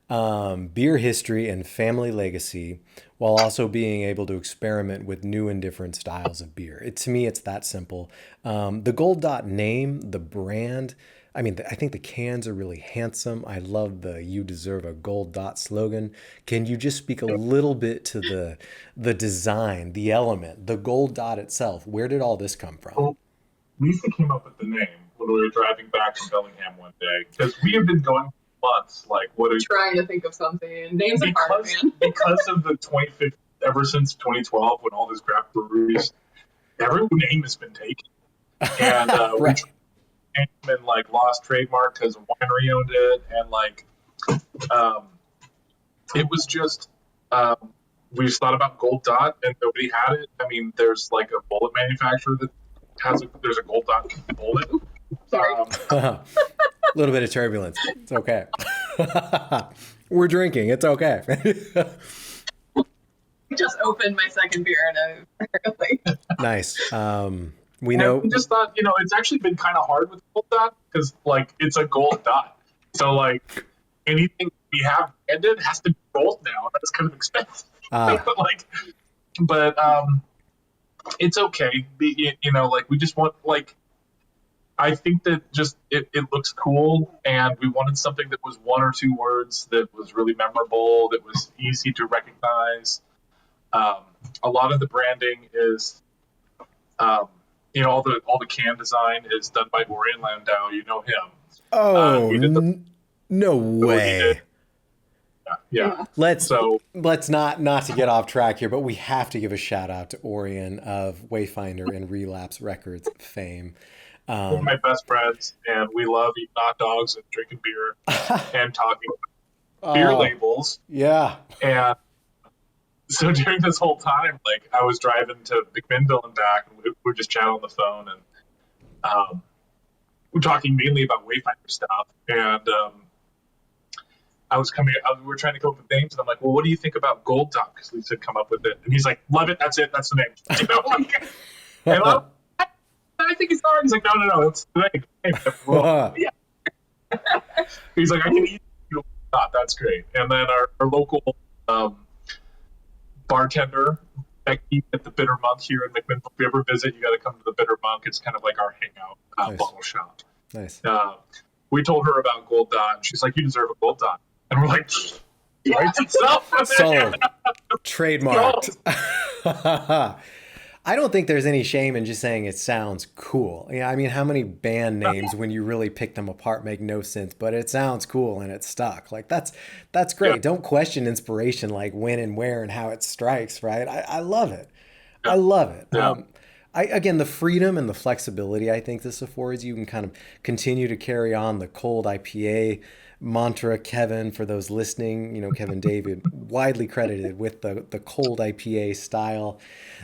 beer history and family legacy while also being able to experiment with new and different styles of beer. To me, it's that simple. The Gold Dot name, the brand, I think the cans are really handsome. I love the "You Deserve a Gold Dot" slogan. Can you just speak a little bit to the design, the element, the Gold Dot itself? Where did all this come from? Well, Lisa came up with the name when we were driving back from Bellingham one day because we have been going months trying to think of something. Names are hard, man. Because of the 2015, ever since 2012, when all these craft breweries, every name has been taken, and right. and lost trademark because a winery owned it, and it was just we just thought about Gold Dot and nobody had it. There's a bullet manufacturer that there's a Gold Dot bullet. Sorry. A little bit of turbulence. It's okay. We're drinking. It's okay. Just opened my second beer and Nice. We We just thought, it's actually been kind of hard with Gold Dot because it's a Gold Dot. So anything we have ended has to be gold now. That's kind of expensive. But it's okay. We just want I think that just it looks cool, and we wanted something that was one or two words that was really memorable, that was easy to recognize. A lot of the branding is, all the can design is done by Orion Landau. You know him. Oh, no way. Yeah. Let's not to get off track here, but we have to give a shout out to Orion of Wayfinder and Relapse Records fame. One of my best friends, and we love eating hot dogs and drinking beer and talking beer labels. Yeah. And so during this whole time, I was driving to McMinnville and back, and we were just chatting on the phone, and we're talking mainly about Wayfinder stuff. And we were trying to come up with names, and I'm like, well, what do you think about Gold Dot? Because Lisa had come up with it. And he's like, love it, that's it, that's the name. And I think it's hard. He's like, no, it's the name. Yeah. He's like, I can eat Gold Dot, that's great. And then our local bartender, Becky at the Bitter Monk here in McMinnville. If you ever visit, you got to come to the Bitter Monk. It's kind of like our hangout bottle shop. Nice. We told her about Gold Dot, and she's like, you deserve a Gold Dot. And we're like, writes itself. Sold. Trademarked. I don't think there's any shame in just saying it sounds cool. Yeah, I mean, how many band names when you really pick them apart make no sense, but it sounds cool and it's stuck. Like that's great. Yeah. Don't question inspiration like when and where and how it strikes, right? I love it. Yeah. I love it. Yeah. Again, the freedom and the flexibility I think this affords you can kind of continue to carry on the cold IPA mantra. Kevin, for those listening, Kevin David, widely credited with the cold IPA style,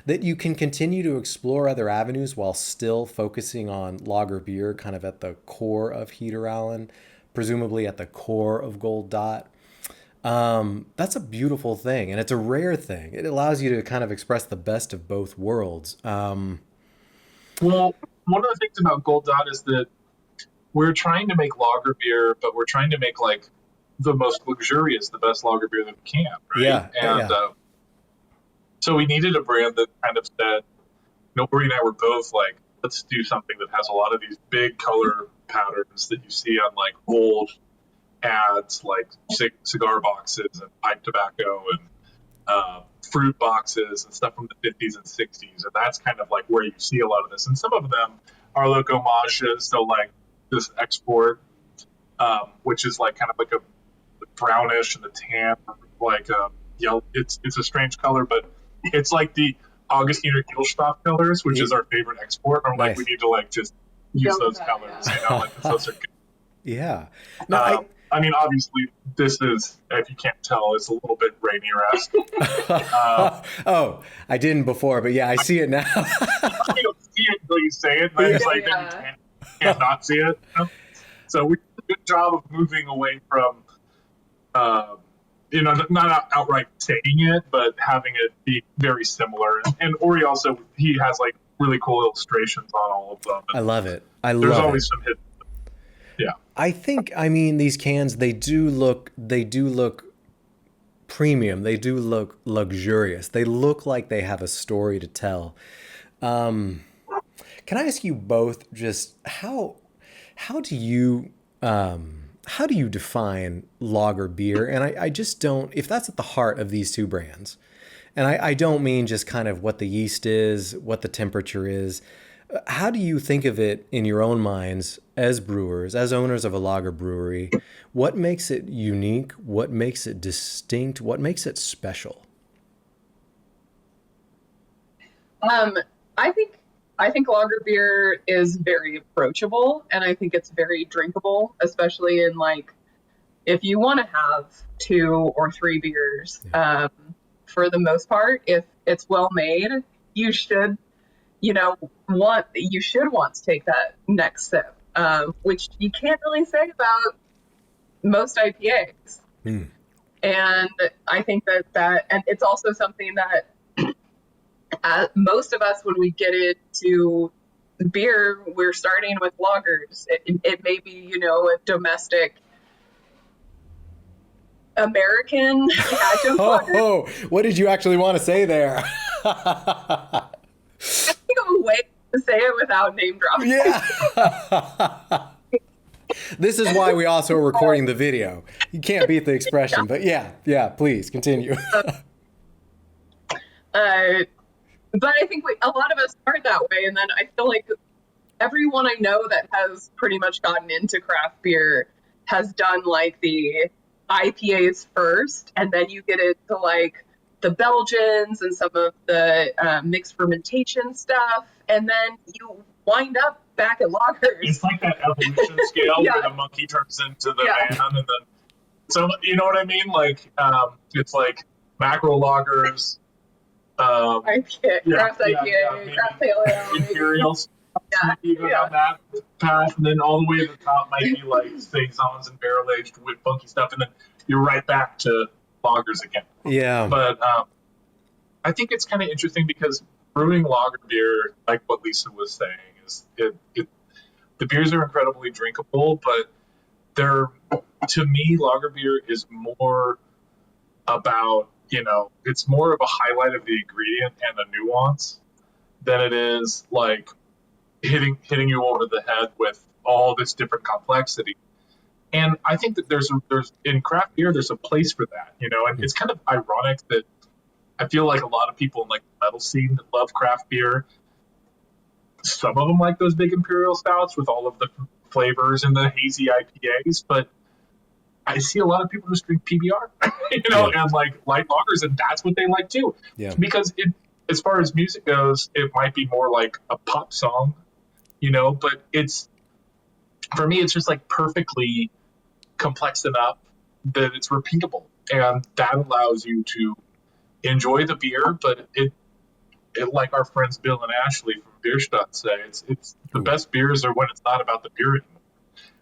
that you can continue to explore other avenues while still focusing on lager beer kind of at the core of Heater Allen, presumably at the core of Gold Dot. That's a beautiful thing, and it's a rare thing. It allows you to kind of express the best of both worlds. Well, one of the things about Gold Dot is that we're trying to make lager beer, but we're trying to make like the most luxurious, the best lager beer that we can, right? Yeah, And yeah. so we needed a brand that kind of said, Ori and I were both like, let's do something that has a lot of these big color patterns that you see on like old ads, like cigar boxes and pipe tobacco and fruit boxes and stuff from the 50s and 60s. And that's kind of like where you see a lot of this. And some of them are like homages. So like this export, which is like kind of like a brownish and a tan, like yellow. It's a strange color, but it's like the Augustiner Gilstoff colors, which is our favorite export. Or like Nice. we need to like just use those Yeah. colors, like those are good. Yeah. No, I mean, obviously, this is, if you can't tell, it's a little bit Rainier-esque. oh, I didn't before, but yeah, I see it now. You don't see it until you say it, but it's like then you can't not see it. So we did a good job of moving away from, not outright saying it, but having it be very similar. And Ori also, he has like really cool illustrations on all of them. I love it. There's always some hidden. Yeah. I mean, these cans, they do look premium. They do look luxurious. They look like they have a story to tell. Can I ask you both just how do you define lager beer? And I just don't, if that's at the heart of these two brands, and I don't mean just kind of what the yeast is, what the temperature is. How do you think of it in your own minds as brewers, as owners of a lager brewery? What makes it unique? What makes it distinct? What makes it special? I think lager beer is very approachable, and I think it's very drinkable, especially in like if you want to have 2 or 3 beers. For the most part, if it's well made, you should want to take that next sip, which you can't really say about most IPAs. And I think that and it's also something that most of us, when we get into beer, we're starting with lagers. It may be a domestic American adjunct lager. Oh, what did you actually want to say there? I think of a way to say it without name dropping. Yeah. This is why we also are recording the video. You can't beat the expression, but yeah, please continue. But I think a lot of us are that way, and then I feel like everyone I know that has pretty much gotten into craft beer has done like the IPAs first, and then you get into like the Belgians and some of the mixed fermentation stuff, and then you wind up back at lagers. It's like that evolution scale where the monkey turns into the man, and then so you know what I mean? Like it's like macro lagers, IPA, craft IPA, craft pale ale, imperials. Even on that path, and then all the way to the top might be like saisons and barrel aged with funky stuff, and then you're right back to lagers again. Yeah. But I think it's kind of interesting because brewing lager beer, like what Lisa was saying, is the beers are incredibly drinkable, but to me, lager beer is more about, it's more of a highlight of the ingredient and the nuance than it is like hitting you over the head with all this different complexity. And I think that there's in craft beer, there's a place for that, and it's kind of ironic that I feel like a lot of people in like the metal scene that love craft beer, some of them like those big imperial stouts with all of the flavors and the hazy IPAs, but I see a lot of people just drink PBR, and like light lagers, and that's what they like too. Yeah. Because as far as music goes, it might be more like a pop song, but for me, it's just like perfectly complex enough that it's repeatable, and that allows you to enjoy the beer. But it like our friends Bill and Ashley from Bierstadt say, it's the best beers are when it's not about the beer anymore.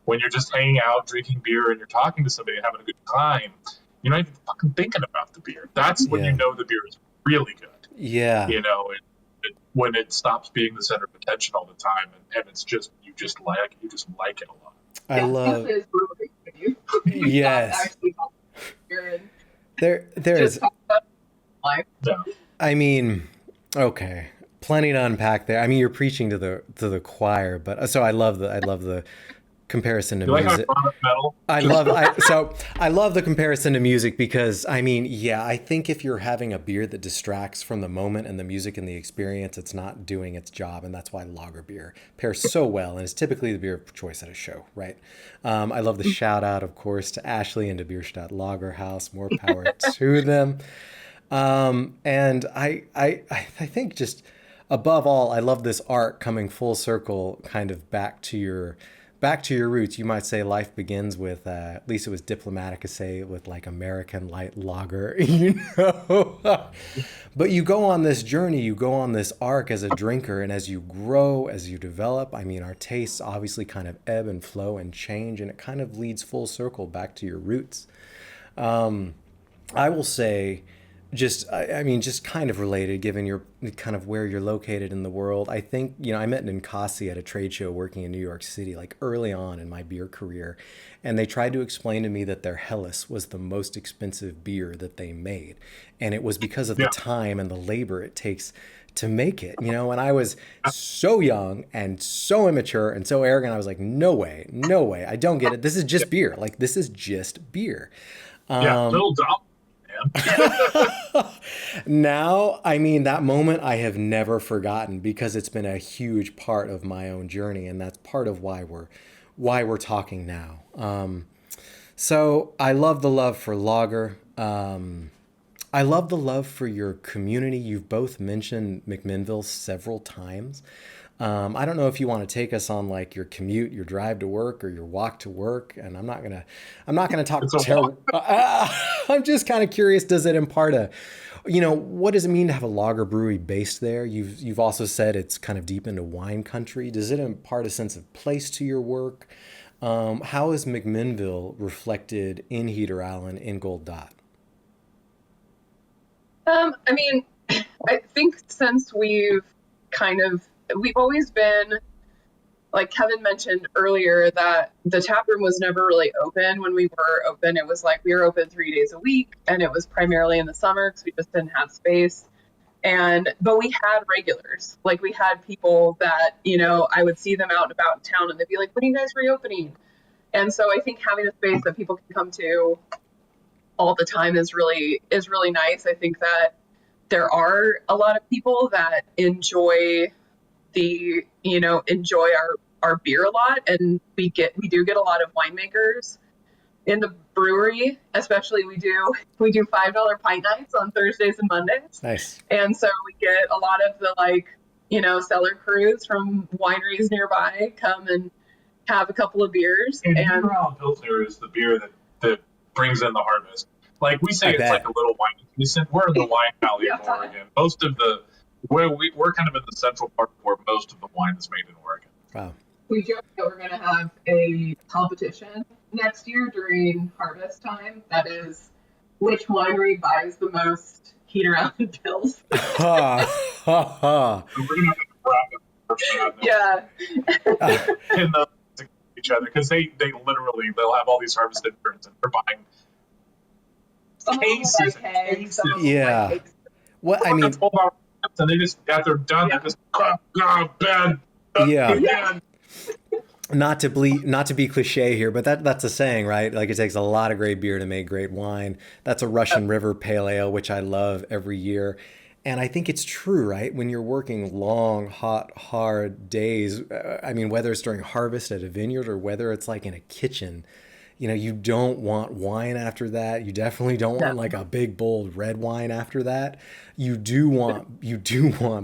When you're just hanging out, drinking beer, and you're talking to somebody and having a good time, you're not even fucking thinking about the beer. That's when you know the beer is really good. Yeah. When it stops being the center of attention all the time, and it's just you just like it a lot. I love. Yes. There's. Yeah. I mean, okay, plenty to unpack there. I mean, you're preaching to the choir, but so I love the comparison to music. I love the comparison to music because I mean, yeah, I think if you're having a beer that distracts from the moment and the music and the experience, it's not doing its job, and that's why lager beer pairs so well and is typically the beer of choice at a show, right? I love the shout out, of course, to Ashley and to Bierstadt Lager House. More power to them. And I think just above all, I love this arc coming full circle, kind of back to your roots. You might say life begins with, at least it was diplomatic to say, with like American light lager, But you go on this journey, you go on this arc as a drinker, and as you grow, as you develop, I mean, our tastes obviously kind of ebb and flow and change, and it kind of leads full circle back to your roots. I will say, just kind of related, given your kind of where you're located in the world. I think, I met Ninkasi at a trade show working in New York City, like early on in my beer career. And they tried to explain to me that their Helles was the most expensive beer that they made. And it was because of the time and the labor it takes to make it, and I was so young and so immature and so arrogant. I was like, no way, I don't get it. This is just beer. Like, this is just beer. Little dumb. Now, I mean, that moment I have never forgotten because it's been a huge part of my own journey, and that's part of why we're talking now. So I love the love for lager. I love the love for your community. You've both mentioned McMinnville several times. I don't know if you want to take us on like your commute, your drive to work, or your walk to work. And I'm not gonna talk terrible. I'm just kind of curious. Does it impart what does it mean to have a lager brewery based there? You've also said it's kind of deep into wine country. Does it impart a sense of place to your work? How is McMinnville reflected in Heater Allen in Gold Dot? I mean, I think since we've always been, like Kevin mentioned earlier, that the tap room was never really open. When we were open, it was like we were open 3 days a week, and it was primarily in the summer because we just didn't have space. But we had regulars. Like, we had people that, I would see them out and about in town, and they'd be like, when are you guys reopening? And so I think having a space that people can come to all the time is really nice. I think that there are a lot of people that enjoy our beer a lot, and we do get a lot of winemakers in the brewery. Especially we do $5 pint nights on Thursdays and Mondays. Nice. And so we get a lot of the cellar crews from wineries nearby come and have a couple of beers. And Pilsner is the beer that brings in the harvest. Like we say, it's like a little wine. We're in the wine valley of Oregon. Most of we're kind of in the central part where most of the wine is made in Oregon. Wow. We joke that we're going to have a competition next year during harvest time. That is, which winery buys the most Heater Allen pills. We're going to have to in each other, because they'll have all these harvested birds and they're buying cases. Yeah. What I mean, and they just after they're done, they're just bad. Yeah. not to be cliche here, but that's a saying, right? Like it takes a lot of great beer to make great wine. That's a Russian River Pale Ale, which I love every year. And I think it's true, right? When you're working long, hot, hard days, I mean, whether it's during harvest at a vineyard or whether it's like in a kitchen, you don't want wine after that. You definitely don't want like a big bold red wine after that. You do want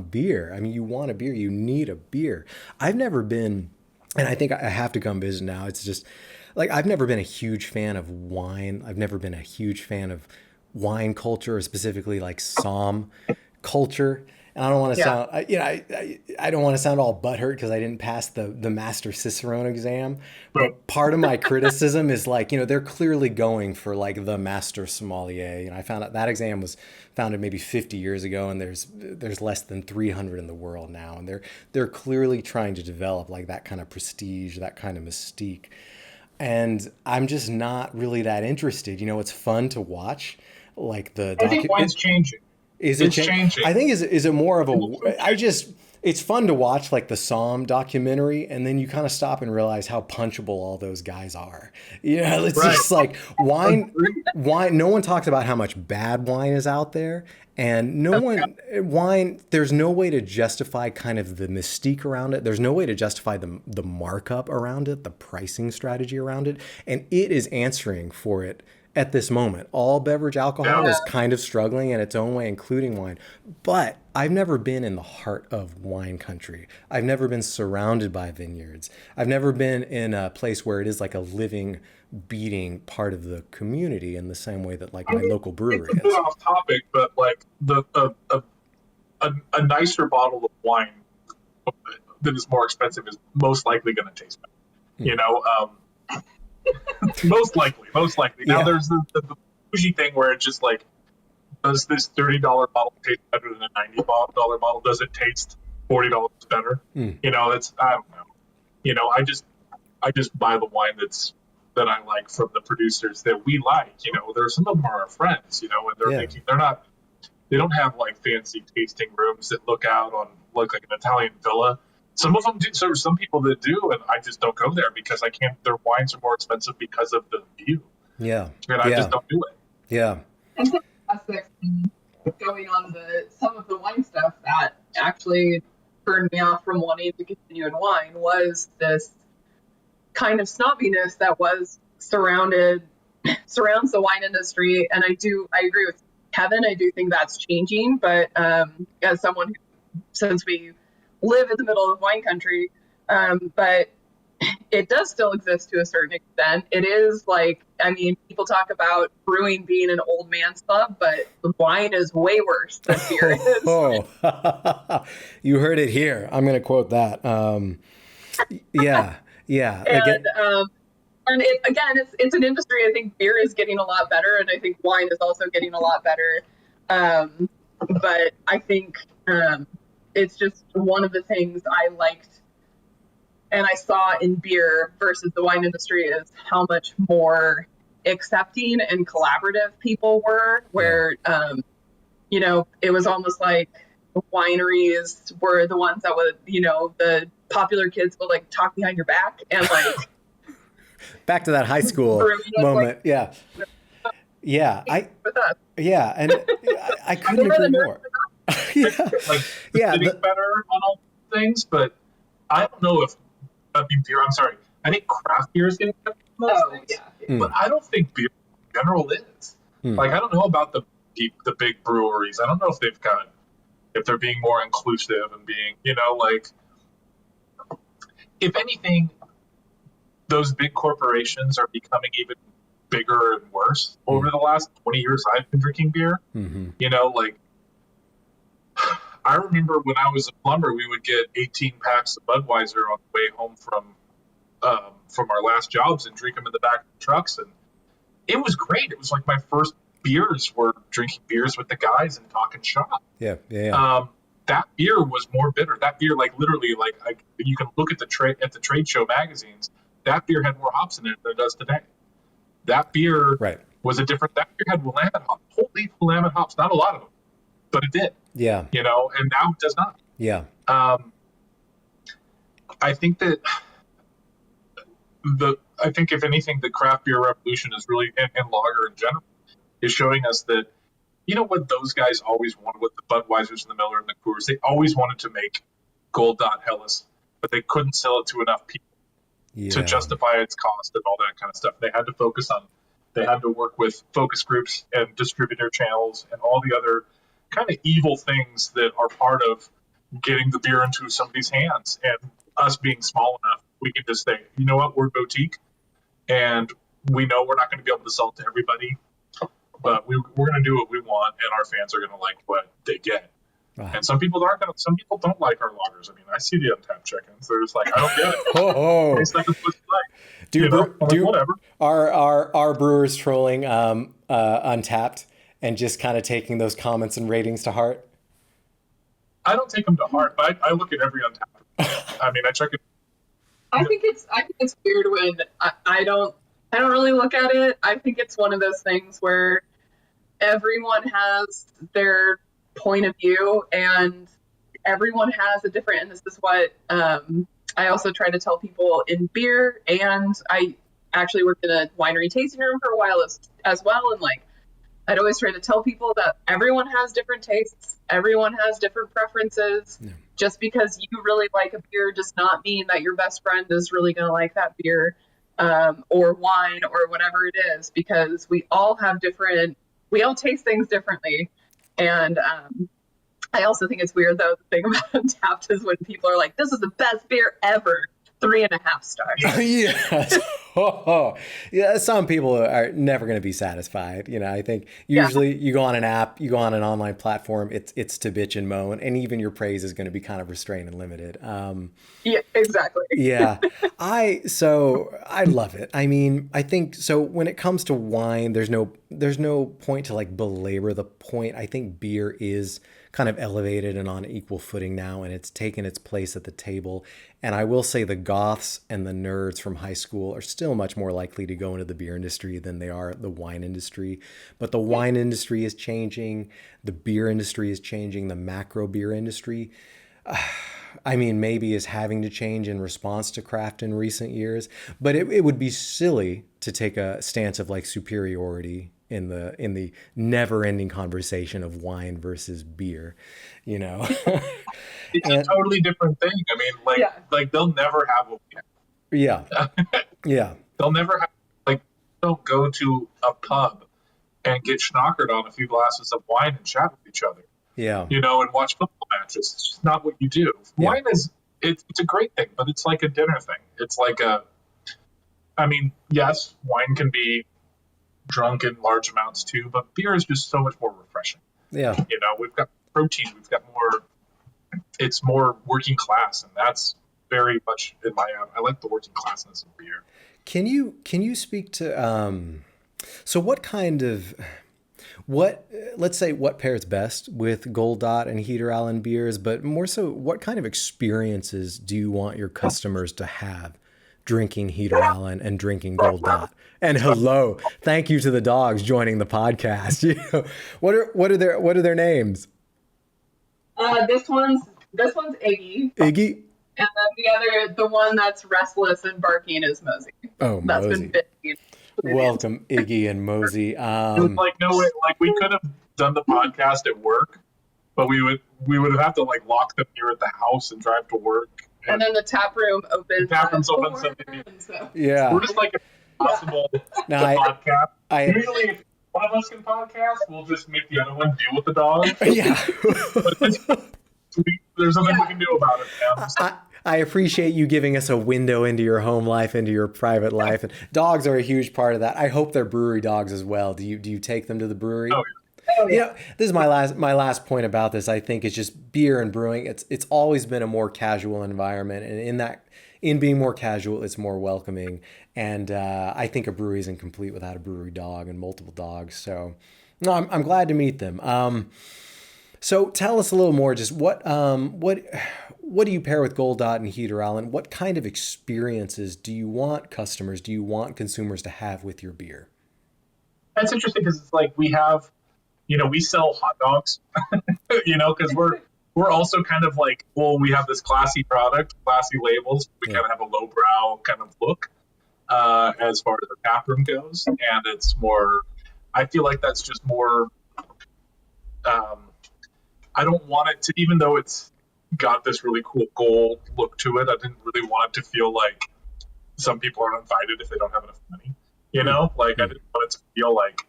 beer. I mean, you want a beer. You need a beer. I've never been, and I think I have to come visit now. It's just like I've never been a huge fan of wine. I've never been a huge fan of wine culture, or specifically like Somm culture. And I don't want to sound, I don't want to sound all butthurt because I didn't pass the Master Cicerone exam. But part of my criticism is like, they're clearly going for like the Master Sommelier. I found out that exam was founded maybe 50 years ago, and there's less than 300 in the world now. And they're clearly trying to develop like that kind of prestige, that kind of mystique. And I'm just not really that interested. It's fun to watch. Like I think wine's changing. Is it changing? I think is it more of it's fun to watch like the Somm documentary, and then you kind of stop and realize how punchable all those guys are. It's just like wine. No one talks about how much bad wine is out there, and there's no way to justify kind of the mystique around it. There's no way to justify the markup around it, the pricing strategy around it, and it is answering for it. At this moment, all beverage alcohol is kind of struggling in its own way, including wine. But I've never been in the heart of wine country. I've never been surrounded by vineyards. I've never been in a place where it is like a living, beating part of the community in the same way that like my local brewery is. Off topic, but like a nicer bottle of wine that is more expensive is most likely going to taste better. Most likely. Now there's the bougie thing where it's just like, does this $30 bottle taste better than a $90 bottle? Does it taste $40 better? That's, I don't know. I just buy the wine that I like from the producers that we like. There's some of them are our friends. And they're they don't have like fancy tasting rooms that look like an Italian villa. Some of them do. So some people that do, and I just don't go there because I can't. Their wines are more expensive because of the view. Yeah, and I just don't do it. Yeah. And some aspects going on some of the wine stuff that actually turned me off from wanting to continue in wine was this kind of snobbiness that surrounds the wine industry. And I agree with Kevin. I do think that's changing, but as someone since we live in the middle of wine country, but it does still exist to a certain extent. It is like, people talk about brewing being an old man's club, but wine is way worse than beer is. Oh, you heard it here. I'm going to quote that. Yeah. And it's an industry. I think beer is getting a lot better, and I think wine is also getting a lot better. But I think it's just one of the things I liked and I saw in beer versus the wine industry is how much more accepting and collaborative people were, where, it was almost like wineries were the ones that would, the popular kids would like talk behind your back and like. Back to that high school moment. Yeah. Yeah. And I couldn't agree more. Better on all things, but I don't know if beer. I'm sorry. I think craft beer is getting better on most things, but I don't think beer in general is. Like I don't know about the big breweries. I don't know if they're being more inclusive and being, if anything, those big corporations are becoming even bigger and worse over the last 20 years I've been drinking beer. I remember when I was a plumber, we would get 18 packs of Budweiser on the way home from our last jobs and drink them in the back of the trucks. And it was great. It was like my first beers were drinking beers with the guys and talking shop. Yeah. That beer was more bitter. That beer, like literally, you can look at the trade show magazines. That beer had more hops in it than it does today. That beer was a different. That beer had Willamette hops, whole leaf Willamette hops. Not a lot of them, but it did. Yeah. And now it does not. Yeah. I think that I think if anything, the craft beer revolution is really, and lager in general, is showing us that, you know what those guys always wanted with the Budweisers and the Miller and the Coors? They always wanted to make Gold Dot Helles, but they couldn't sell it to enough people to justify its cost and all that kind of stuff. They had to work with focus groups and distributor channels and all the other kind of evil things that are part of getting the beer into somebody's hands. And us being small enough, we can just say, you know what, we're boutique, and we know we're not going to be able to sell it to everybody, but we're going to do what we want, and our fans are going to like what they get. Wow. And some people don't like our lagers. I mean, I see the Untapped chickens. They're just like, I don't get it. Tastes like a Busch Light. Whatever. Are brewers trolling Untapped and just kind of taking those comments and ratings to heart? I don't take them to heart, but I look at every Untapped. I mean, I check it. I think it's weird when I don't really look at it. I think it's one of those things where everyone has their point of view and everyone has a different, and this is what I also try to tell people in beer, and I actually worked in a winery tasting room for a while as well, and like I'd always try to tell people that everyone has different tastes, everyone has different preferences. Yeah. Just because you really like a beer does not mean that your best friend is really going to like that beer or wine or whatever it is, because we all taste things differently. And I also think it's weird, though, the thing about Untapped is when people are like, this is the best beer ever, 3.5 stars. Yes. Yeah, some people are never going to be satisfied. You know, I think usually you go on an app, you go on an online platform, it's to bitch and moan, and even your praise is going to be kind of restrained and limited. Yeah, exactly. Yeah. I love it. I mean, I think so when it comes to wine, there's no point to like belabor the point. I think beer is kind of elevated and on equal footing now, and it's taken its place at the table. And I will say the goths and the nerds from high school are still much more likely to go into the beer industry than they are the wine industry. But the wine industry is changing. The beer industry is changing. The macro beer industry, I mean, maybe is having to change in response to craft in recent years. But it would be silly to take a stance of like superiority in the never-ending conversation of wine versus beer, you know. It's a totally different thing. I mean, like they'll never have what we have. Yeah. Yeah. They'll never have, like, don't go to a pub and get schnockered on a few glasses of wine and chat with each other. Yeah. You know, and watch football matches. It's just not what you do. Yeah. Wine is, it's a great thing, but it's like a dinner thing. It's like I mean, yes, wine can be drunk in large amounts too, but beer is just so much more refreshing. Yeah. You know, we've got protein, we've got more, it's more working class, and that's very much in my I like the working classness of beer. Can you speak to so let's say what pairs best with Gold Dot and Heater Allen beers, but more so what kind of experiences do you want your customers to have drinking Heater Allen and drinking Gold Dot? And hello, thank you to the dogs joining the podcast. You know, what are their names? This one's Iggy. Iggy. And then the one that's restless and barking is Mosey. Oh, that's Mosey. been busy. Welcome, Iggy and Mosey. It was like, no way, like we could have done the podcast at work, but we would have to like lock them here at the house and drive to work. And then the tap room opens. The tap room's open Sunday. So. Yeah. We're just like impossible podcast. Usually, if one of us can podcast, we'll just make the other one deal with the dog. Yeah. There's nothing we can do about it, man. I appreciate you giving us a window into your home life, into your private life, and dogs are a huge part of that. I hope they're brewery dogs as well. Do you take them to the brewery? Oh, yeah. You know, this is my last point about this. I think it's just beer and brewing. It's always been a more casual environment, and in being more casual, it's more welcoming. And I think a brewery isn't complete without a brewery dog and multiple dogs. So, no, I'm glad to meet them. So tell us a little more. Just what do you pair with Gold Dot and Heater Allen? What kind of experiences do you want customers, do you want consumers to have with your beer? That's interesting because it's like we have, you know, we sell hot dogs, you know, because we're also kind of like, well, we have this classy product, classy labels. We kind of have a lowbrow kind of look. as far as the tap room goes, and it's more. I feel like that's just more. I don't want it to, even though it's got this really cool gold look to it. I didn't really want it to feel like some people aren't invited if they don't have enough money. You know, like I didn't want it to feel like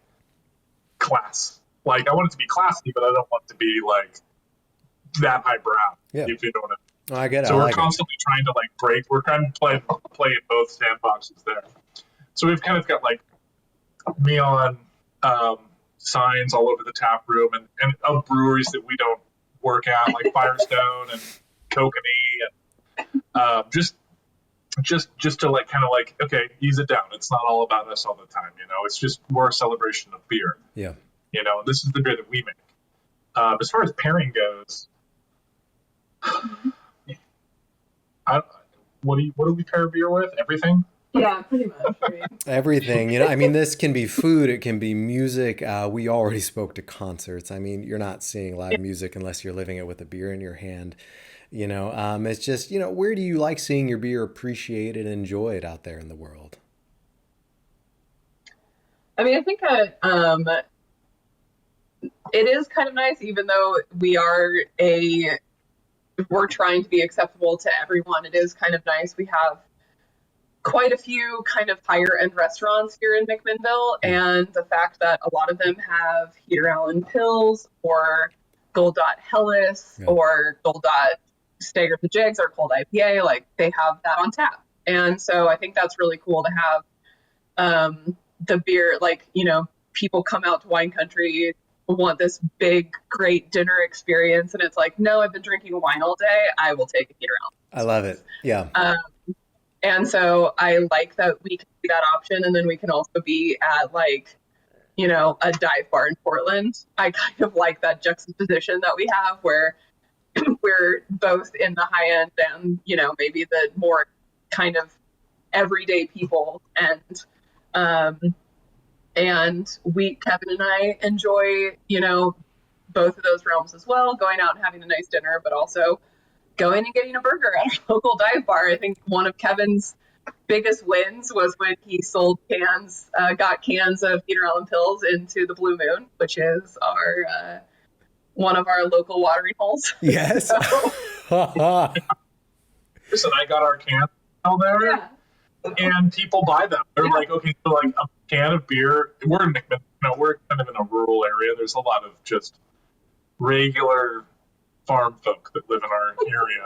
class. Like I want it to be classy, but I don't want it to be like that highbrow. Yeah. If you know what I mean. Oh, I get it. So I we're like constantly trying to like break. We're kind of play in both sandboxes there. So we've kind of got like neon signs all over the tap room, and of breweries that we don't work at, like Firestone and Kokanee, and just to like kind of like, okay, ease it down. It's not all about us all the time, you know. It's just more a celebration of beer. Yeah. You know, this is the beer that we make. As far as pairing goes, what do we pair beer with? Everything. Yeah, pretty much. Right? Everything, you know, I mean, this can be food, it can be music. We already spoke to concerts. I mean, you're not seeing live music unless you're living it with a beer in your hand. You know, it's just, you know, where do you like seeing your beer appreciated and enjoyed out there in the world? I mean, I think that it is kind of nice, even though we're trying to be acceptable to everyone. It is kind of nice. We have quite a few kind of higher end restaurants here in McMinnville, and the fact that a lot of them have Heater Allen Pills or Gold Dot Hellas or Gold Dot Stagger the Jigs or Cold IPA, like they have that on tap. And so I think that's really cool to have the beer, like, you know, people come out to wine country, want this big, great dinner experience, and it's like, no, I've been drinking wine all day. I will take a Heater Allen. I love it. Yeah. And so I like that we can be that option. And then we can also be at like, you know, a dive bar in Portland. I kind of like that juxtaposition that we have where we're both in the high end and, you know, maybe the more kind of everyday people. And Kevin and I enjoy, you know, both of those realms as well, going out and having a nice dinner, but also going and getting a burger at a local dive bar. I think one of Kevin's biggest wins was when he got cans of Heater Allen Pills into the Blue Moon, which is our one of our local watering holes. Yes. Chris and I got our can out there, Yeah. and people buy them. They're like, okay, so like a can of beer. We're in McMinnville, you know, we're kind of in a rural area. There's a lot of just regular farm folk that live in our area,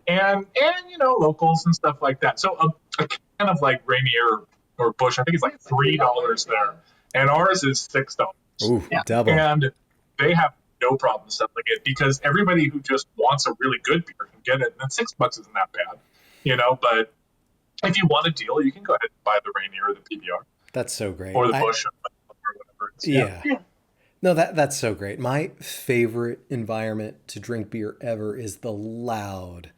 and you know, locals and stuff like that. So a can of like Rainier or Bush, I think it's like $3 there, and ours is $6. Ooh, Yeah. double. And they have no problem selling it because everybody who just wants a really good beer can get it, and $6 isn't that bad, you know. But if you want a deal, you can go ahead and buy the Rainier or the PBR That's so great. or the Bush or whatever. Yeah. No, that's so great. My favorite environment to drink beer ever is the loud,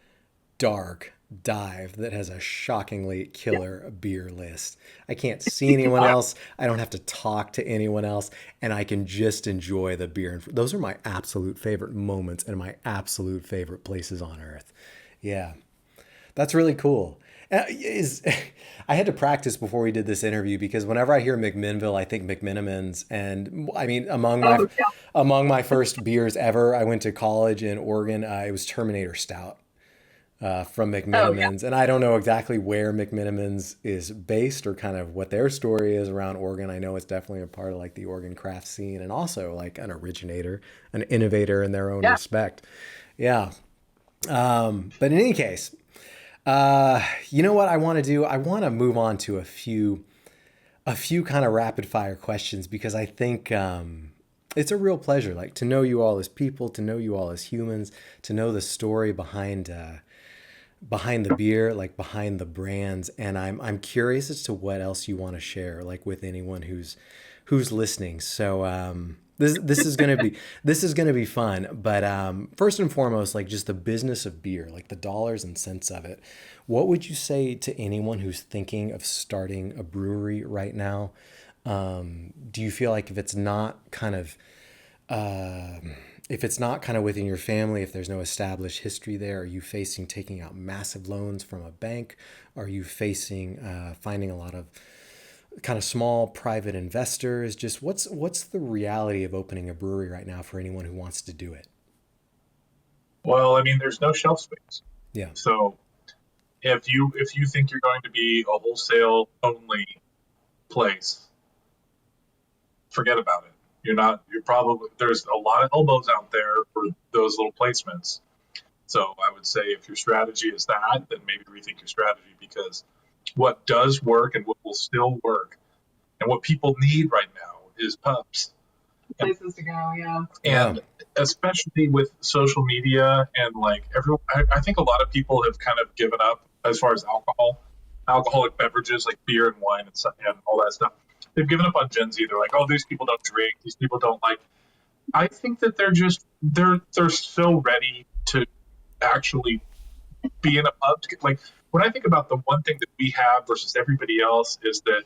dark dive that has a shockingly killer beer list. I can't see anyone else. I don't have to talk to anyone else, and I can just enjoy the beer. Those are my absolute favorite moments and my absolute favorite places on earth. Yeah. That's really cool. I had to practice before we did this interview because whenever I hear McMinnville, I think McMinimans. And I mean, among my first beers ever, I went to college in Oregon. It was Terminator Stout from McMinimans. And I don't know exactly where McMinimans is based or kind of what their story is around Oregon. I know it's definitely a part of like the Oregon craft scene and also like an originator, an innovator in their own respect. Yeah. But in any case, you know what I want to do? I want to move on to a few kind of rapid fire questions because I think it's a real pleasure, like to know you all as people, to know you all as humans, to know the story behind the beer, like behind the brands, and I'm curious as to what else you want to share, like with anyone who's listening. So this is gonna be fun. But first and foremost, like just the business of beer, like the dollars and cents of it. What would you say to anyone who's thinking of starting a brewery right now? Do you feel like if it's not kind of if it's not kind of within your family, if there's no established history there, are you facing taking out massive loans from a bank? Are you facing finding a lot of kind of small private investors? Just what's the reality of opening a brewery right now for anyone who wants to do it? Well, I mean, there's no shelf space. Yeah. So if you think you're going to be a wholesale only place, forget about it. You're probably, there's a lot of elbows out there for those little placements. So I would say if your strategy is that, then maybe rethink your strategy, because what does work and what will still work and what people need right now is pubs. Places to go, yeah. Yeah. And especially with social media and like everyone, I think a lot of people have kind of given up as far as alcoholic beverages like beer and wine and all that stuff. They've given up on Gen Z. They're like, oh, these people don't drink. These people don't like. I think that they're so ready to actually be in a pub. Like when I think about the one thing that we have versus everybody else is that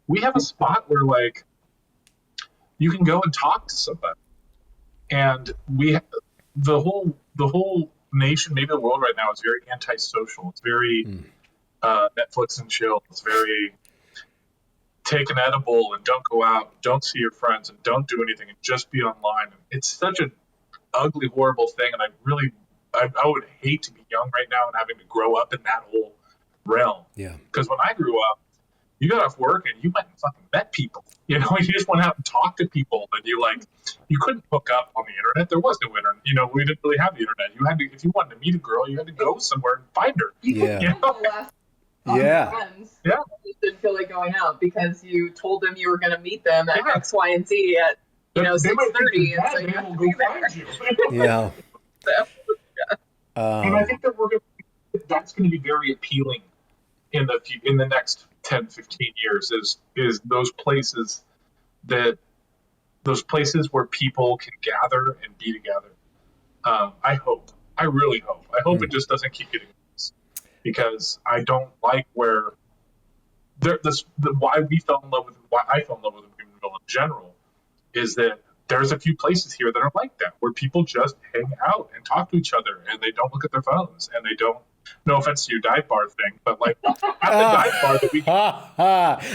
we have a spot where like you can go and talk to somebody, and the whole nation, maybe the world right now, is very antisocial. It's very Netflix and chill. It's very take an edible and don't go out, don't see your friends, and don't do anything, and just be online. It's such an ugly, horrible thing, and I would hate to be young right now and having to grow up in that whole realm. Yeah. Because when I grew up, you got off work and you went and fucking met people. You know, you just went out and talked to people, and you couldn't hook up on the internet. There was no internet. You know, we didn't really have the internet. You had to, if you wanted to meet a girl, you had to go somewhere and find her. Yeah. You know? The last Yeah. friends. Yeah. You didn't feel like going out because you told them you were going to meet them at X, Y, and Z at They might think 6:30, you're and so dead, you they have will to go be there. find you. Yeah. So, And I think that that's going to be very appealing in the next 10, 15 years is those places where people can gather and be together. I really hope. I hope it just doesn't keep getting worse, because I don't like where why I fell in love with Greenville in general is that there's a few places here that are like that, where people just hang out and talk to each other, and they don't look at their phones, and they don't. No offense to your dive bar thing, but like at the dive bar that we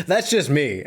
That's just me.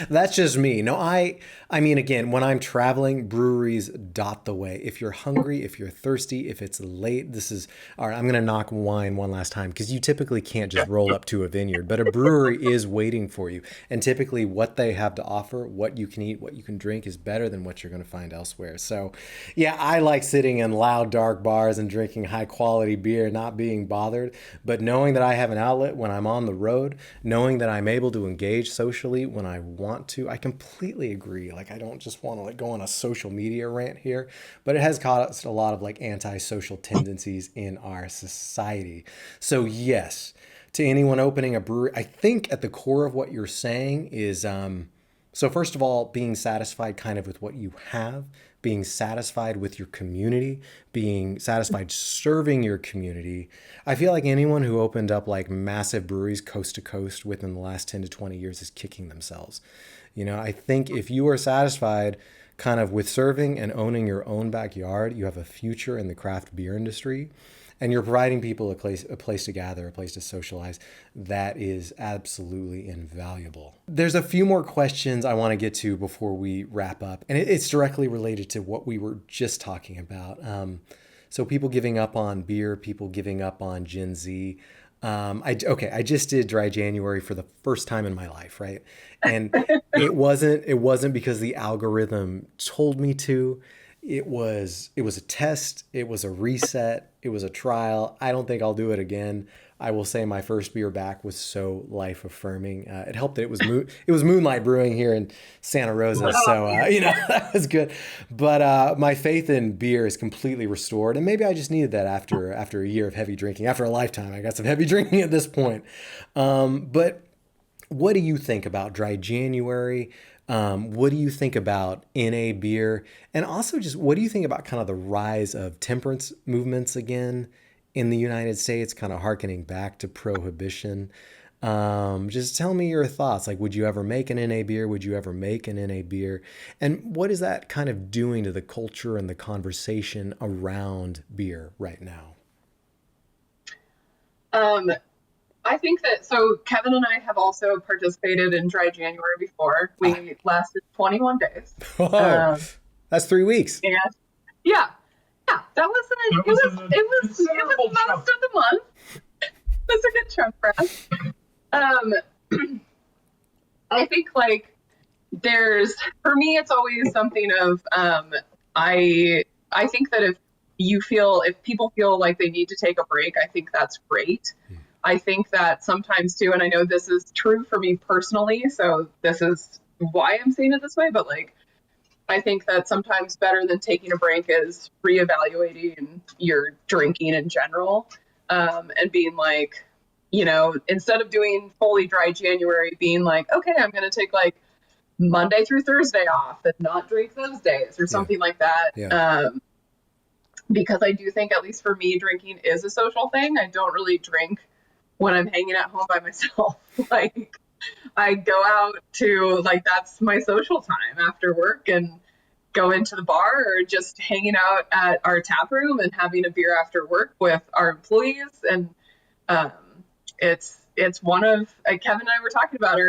That's just me. No, I mean, again, when I'm traveling, breweries dot the way. If you're hungry, if you're thirsty, if it's late, this is all right. I'm gonna knock wine one last time, because you typically can't just roll up to a vineyard, but a brewery is waiting for you, and typically what they have to offer, what you can eat, what you can drink, is better than what you're gonna find elsewhere. So, yeah, I like sitting in loud, dark bars and drinking high quality beer, not being bothered, but knowing that I have an outlet when I'm on the road, knowing that I'm able to engage socially when I want to. I completely agree. Like, I don't just want to like go on a social media rant here, but it has caused a lot of like antisocial tendencies in our society. So yes, to anyone opening a brewery, I think at the core of what you're saying is so first of all, being satisfied kind of with what you have, being satisfied with your community, being satisfied serving your community. I feel like anyone who opened up like massive breweries coast to coast within the last 10 to 20 years is kicking themselves. You know, I think if you are satisfied kind of with serving and owning your own backyard, you have a future in the craft beer industry. And you're providing people a place to gather, a place to socialize. That is absolutely invaluable. There's a few more questions I want to get to before we wrap up. And it's directly related to what we were just talking about. So people giving up on beer, people giving up on Gen Z. I just did dry January for the first time in my life, right? And it wasn't because the algorithm told me to. It was a test. It was a reset. It was a trial. I don't think I'll do it again. I will say my first beer back was so life affirming. It helped that it was Moonlight Brewing here in Santa Rosa, so that was good. But my faith in beer is completely restored, and maybe I just needed that after a year of heavy drinking, after a lifetime. I got some heavy drinking at this point. But what do you think about dry January? What do you think about NA beer? And also just what do you think about kind of the rise of temperance movements again in the United States, kind of hearkening back to prohibition? Just tell me your thoughts. Like, would you ever make an NA beer? Would you ever make an NA beer? And what is that kind of doing to the culture and the conversation around beer right now? I think that so Kevin and I have also participated in Dry January before. We lasted 21 days. Whoa, that's 3 weeks. And yeah, that wasn't it was most of the month. That's a good chunk for us. I think like for me it's always something of I think that if people feel like they need to take a break, I think that's great. I think that sometimes too, and I know this is true for me personally, so this is why I'm saying it this way, but like I think that sometimes better than taking a break is reevaluating your drinking in general, and being like, instead of doing fully Dry January, being like, okay, I'm going to take like Monday through Thursday off and not drink those days or something like that. Yeah. Because I do think, at least for me, drinking is a social thing. I don't really drink when I'm hanging at home by myself. Like, I go out to, like, that's my social time after work, and go into the bar or just hanging out at our tap room and having a beer after work with our employees. And it's one of, Kevin and I were talking about,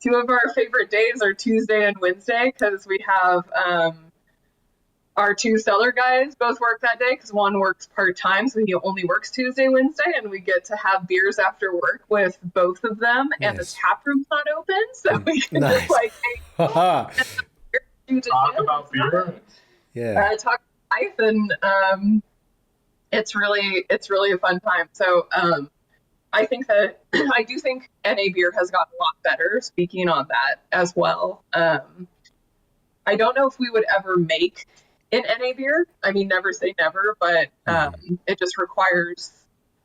two of our favorite days are Tuesday and Wednesday, because we have our two cellar guys both work that day, because one works part-time, so he only works Tuesday, Wednesday, and we get to have beers after work with both of them. Nice. And the tap room's not open, so we can just like talk about beer. Yeah. Talk life, and it's really a fun time. So I think that I do think NA beer has gotten a lot better, speaking on that as well. I don't know if we would ever make an NA beer. I mean, never say never, but it just requires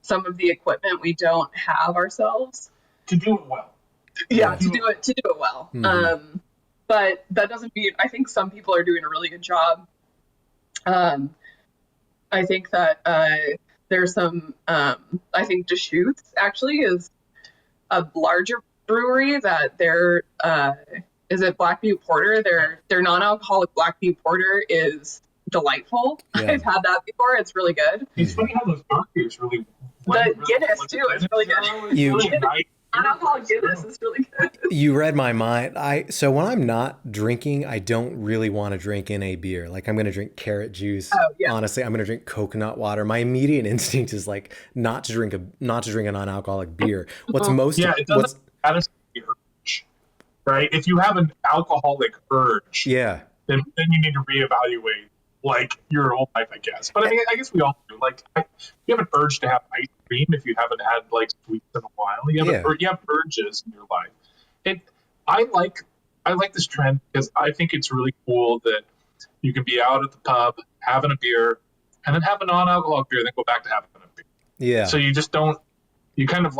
some of the equipment we don't have ourselves to do it well. Yeah, to do it well. Mm-hmm. But that doesn't mean, I think some people are doing a really good job. I think that there's some, I think Deschutes actually is a larger brewery that is it Black Butte Porter? Their non-alcoholic Black Butte Porter is delightful. Yeah. I've had that before. It's really good. It's funny how those dark beers really. The Guinness too is really good. Non-alcoholic Guinness is really good. You read my mind. So when I'm not drinking, I don't really want to drink NA beer. Like, I'm going to drink carrot juice. Oh, yeah. Honestly, I'm going to drink coconut water. My immediate instinct is like not to drink a non-alcoholic beer. What's most it doesn't satisfy the urge, right? If you have an alcoholic urge, yeah, then you need to reevaluate like your whole life, I guess. But I mean, I guess we all do. Like, you have an urge to have ice cream if you haven't had like sweets in a while. You have urges in your life. And I like this trend because I think it's really cool that you can be out at the pub having a beer and then have a non-alcoholic beer, then go back to having a beer. Yeah. So you just don't. You're kind of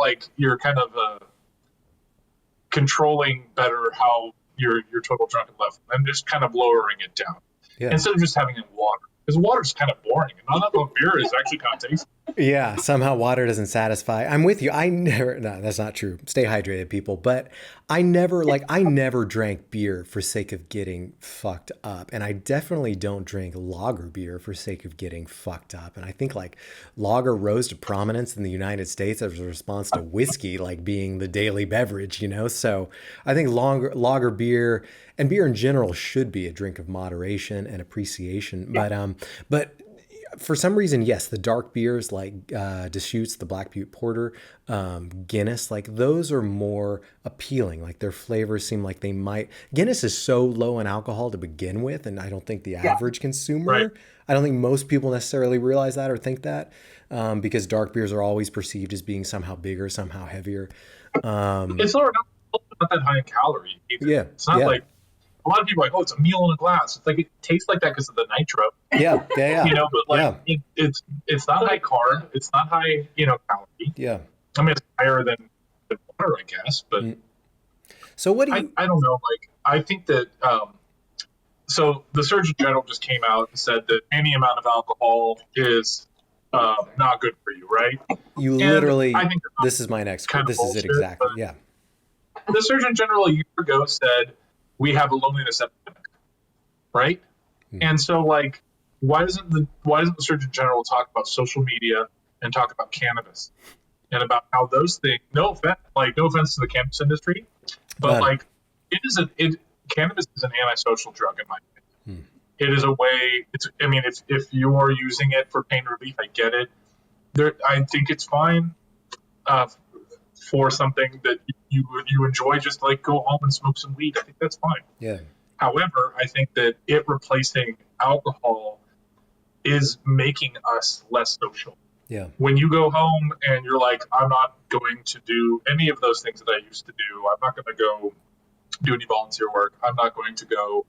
controlling better how your total drunken level and just kind of lowering it down. Yeah. Instead of just having it in water. Because water is kind of boring. And non-alcoholic beer is actually kind of tasty. Yeah, somehow water doesn't satisfy. I'm with you. No, that's not true. Stay hydrated, people. But I never drank beer for sake of getting fucked up. And I definitely don't drink lager beer for sake of getting fucked up. And I think like lager rose to prominence in the United States as a response to whiskey, like being the daily beverage, So I think lager beer and beer in general should be a drink of moderation and appreciation. Yeah. But for some reason, yes, the dark beers like Deschutes, the Black Butte Porter, Guinness, like those are more appealing. Like their flavors seem like they might. Guinness is so low in alcohol to begin with, and I don't think the average consumer, right. I don't think most people necessarily realize that or think that, because dark beers are always perceived as being somehow bigger, somehow heavier. It's not that high in calories either. Yeah, it's not like. A lot of people are like, oh, it's a meal in a glass. It's like it tastes like that because of the nitro. Yeah. But like it's not high carb. It's not high, calorie. Yeah. I mean, it's higher than water, I guess. But so what do you? I don't know. Like, I think that. So the Surgeon General just came out and said that any amount of alcohol is not good for you, right? You And literally, I think this is my next kind quote. of This is it bullshit, exactly. but Yeah. the Surgeon General a year ago said we have a loneliness epidemic, right? And so, like, why doesn't the Surgeon General talk about social media and talk about cannabis and about how those things? No offense to the cannabis industry, but None. like, cannabis is an antisocial drug in my opinion. It is a way. If you are using it for pain relief, I get it. I think it's fine uh, for something that you enjoy. Just like go home and smoke some weed. I think that's fine. Yeah. However, I think that it replacing alcohol is making us less social. Yeah. When you go home and you're like, I'm not going to do any of those things that I used to do. I'm not going to go do any volunteer work. I'm not going to go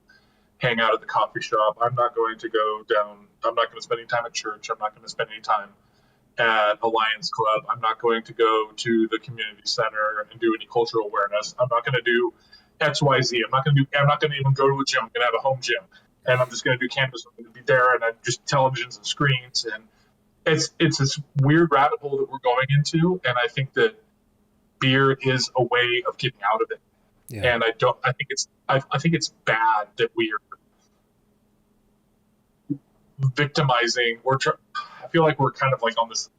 hang out at the coffee shop. I'm not going to go down. I'm not going to spend any time at church. I'm not going to spend any time at a Lions Club. I'm not going to go to the community center and do any cultural awareness. I'm not going to do XYZ. I'm not going to even go to a gym. I'm going to have a home gym, and I'm just going to do canvas. I'm going to be there, and I'm just televisions and screens, and it's this weird rabbit hole that we're going into, and I think that beer is a way of getting out of it. Yeah. And I think it's bad that we are victimizing. I feel like we're kind of like on this.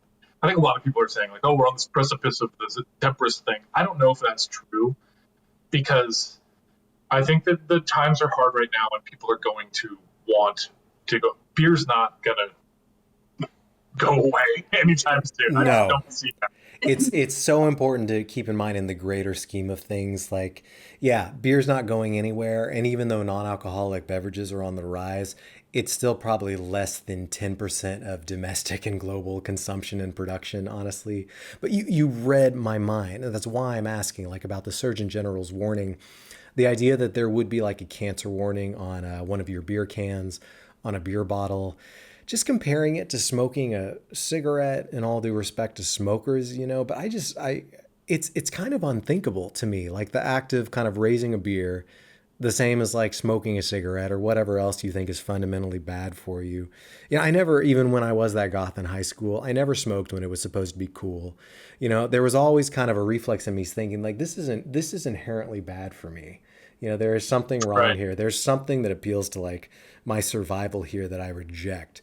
I think a lot of people are saying like, oh, we're on this precipice of this temperance thing. I don't know if that's true, because I think that the times are hard right now and people are going to want to go. Beer's not gonna go away anytime soon. I just No. don't see that. It's so important to keep in mind in the greater scheme of things. Like, yeah, beer's not going anywhere, and even though non-alcoholic beverages are on the rise, it's still probably less than 10% of domestic and global consumption and production, honestly. But you read my mind, and that's why I'm asking, like, about the Surgeon General's warning. The idea that there would be like a cancer warning on one of your beer cans, on a beer bottle, just comparing it to smoking a cigarette, in all due respect to smokers, but it's kind of unthinkable to me. Like the act of kind of raising a beer, the same as like smoking a cigarette or whatever else you think is fundamentally bad for you. I never, even when I was that goth in high school, I never smoked when it was supposed to be cool. There was always kind of a reflex in me thinking like, this is inherently bad for me. There is something wrong Right. here. There's something that appeals to like my survival here that I reject.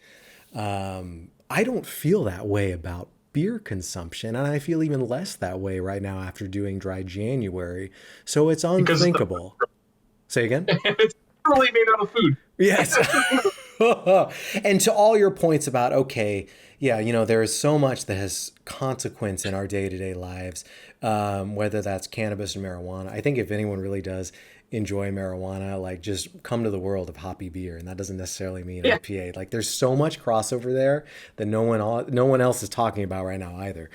I don't feel that way about beer consumption, and I feel even less that way right now after doing Dry January. So it's Because unthinkable. Say again? it's literally made out of food. Yes. And to all your points about, okay, yeah, there is so much that has consequence in our day-to-day lives, whether that's cannabis or marijuana. I think if anyone really does enjoy marijuana, like just come to the world of hoppy beer, and that doesn't necessarily mean IPA. Like there's so much crossover there that no one else is talking about right now either.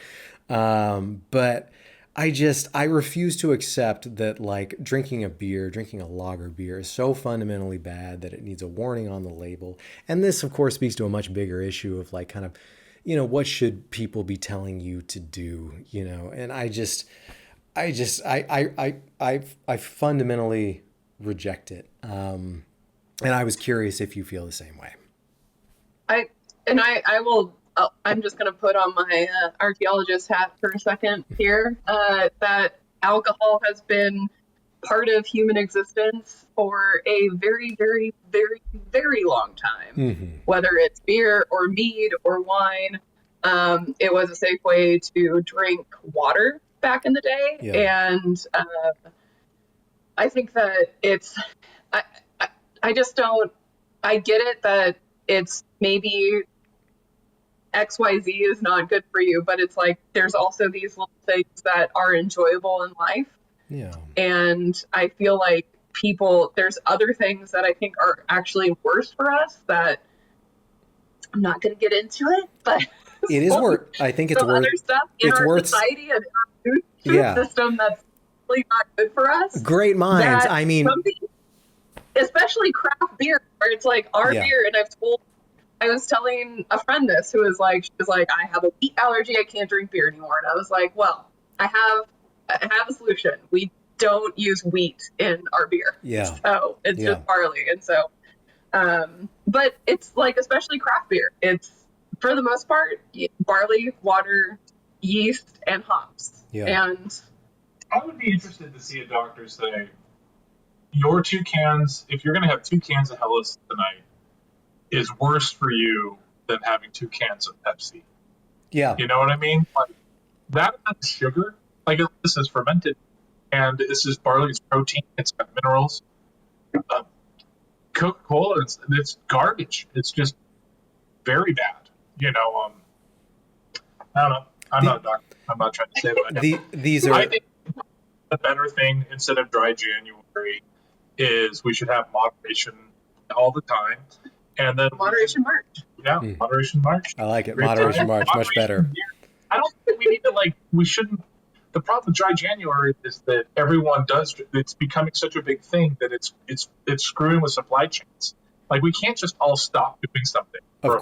But I refuse to accept that like drinking a lager beer is so fundamentally bad that it needs a warning on the label. And this of course speaks to a much bigger issue of like kind of, what should people be telling you to do, and I fundamentally reject it. And I was curious if you feel the same way. I will. I'm just going to put on my archaeologist hat for a second here. That alcohol has been part of human existence for a very, very, very, very long time. Mm-hmm. Whether it's beer or mead or wine, it was a safe way to drink water back in the day. Yeah. And I think that I just don't. I get it that it's maybe XYZ is not good for you, but it's like there's also these little things that are enjoyable in life. Yeah. And I feel like there's other things that I think are actually worse for us that I'm not going to get into it, but it is worth. I think it's some worth. other stuff in it's our worth society and our food system that's really not good for us. Great minds. I mean, especially craft beer, where it's like our beer, and I was telling a friend this she was like, I have a wheat allergy, I can't drink beer anymore. And I was like, well, I have a solution. We don't use wheat in our beer. Yeah. So it's just barley. And so, but it's like, especially craft beer, it's for the most part, barley, water, yeast, and hops. Yeah. And I would be interested to see a doctor say, your 2 cans, if you're going to have 2 cans of Hellas tonight, is worse for you than having 2 cans of Pepsi. Yeah. You know what I mean? Like, that amount of sugar, like this is fermented, and this is barley's protein. It's got minerals. Coca-Cola, it's garbage. It's just very bad. You know, I don't know. I'm not a doctor. I'm not trying to say that. These are. I think the better thing instead of dry January is we should have moderation all the time, and then moderation March. Yeah, moderation March. I like it. Great Moderation time. March, much better. I don't think we need to we shouldn't. The problem with dry January is that everyone does. It's becoming such a big thing that it's screwing with supply chains. Like, we can't just all stop doing something. Of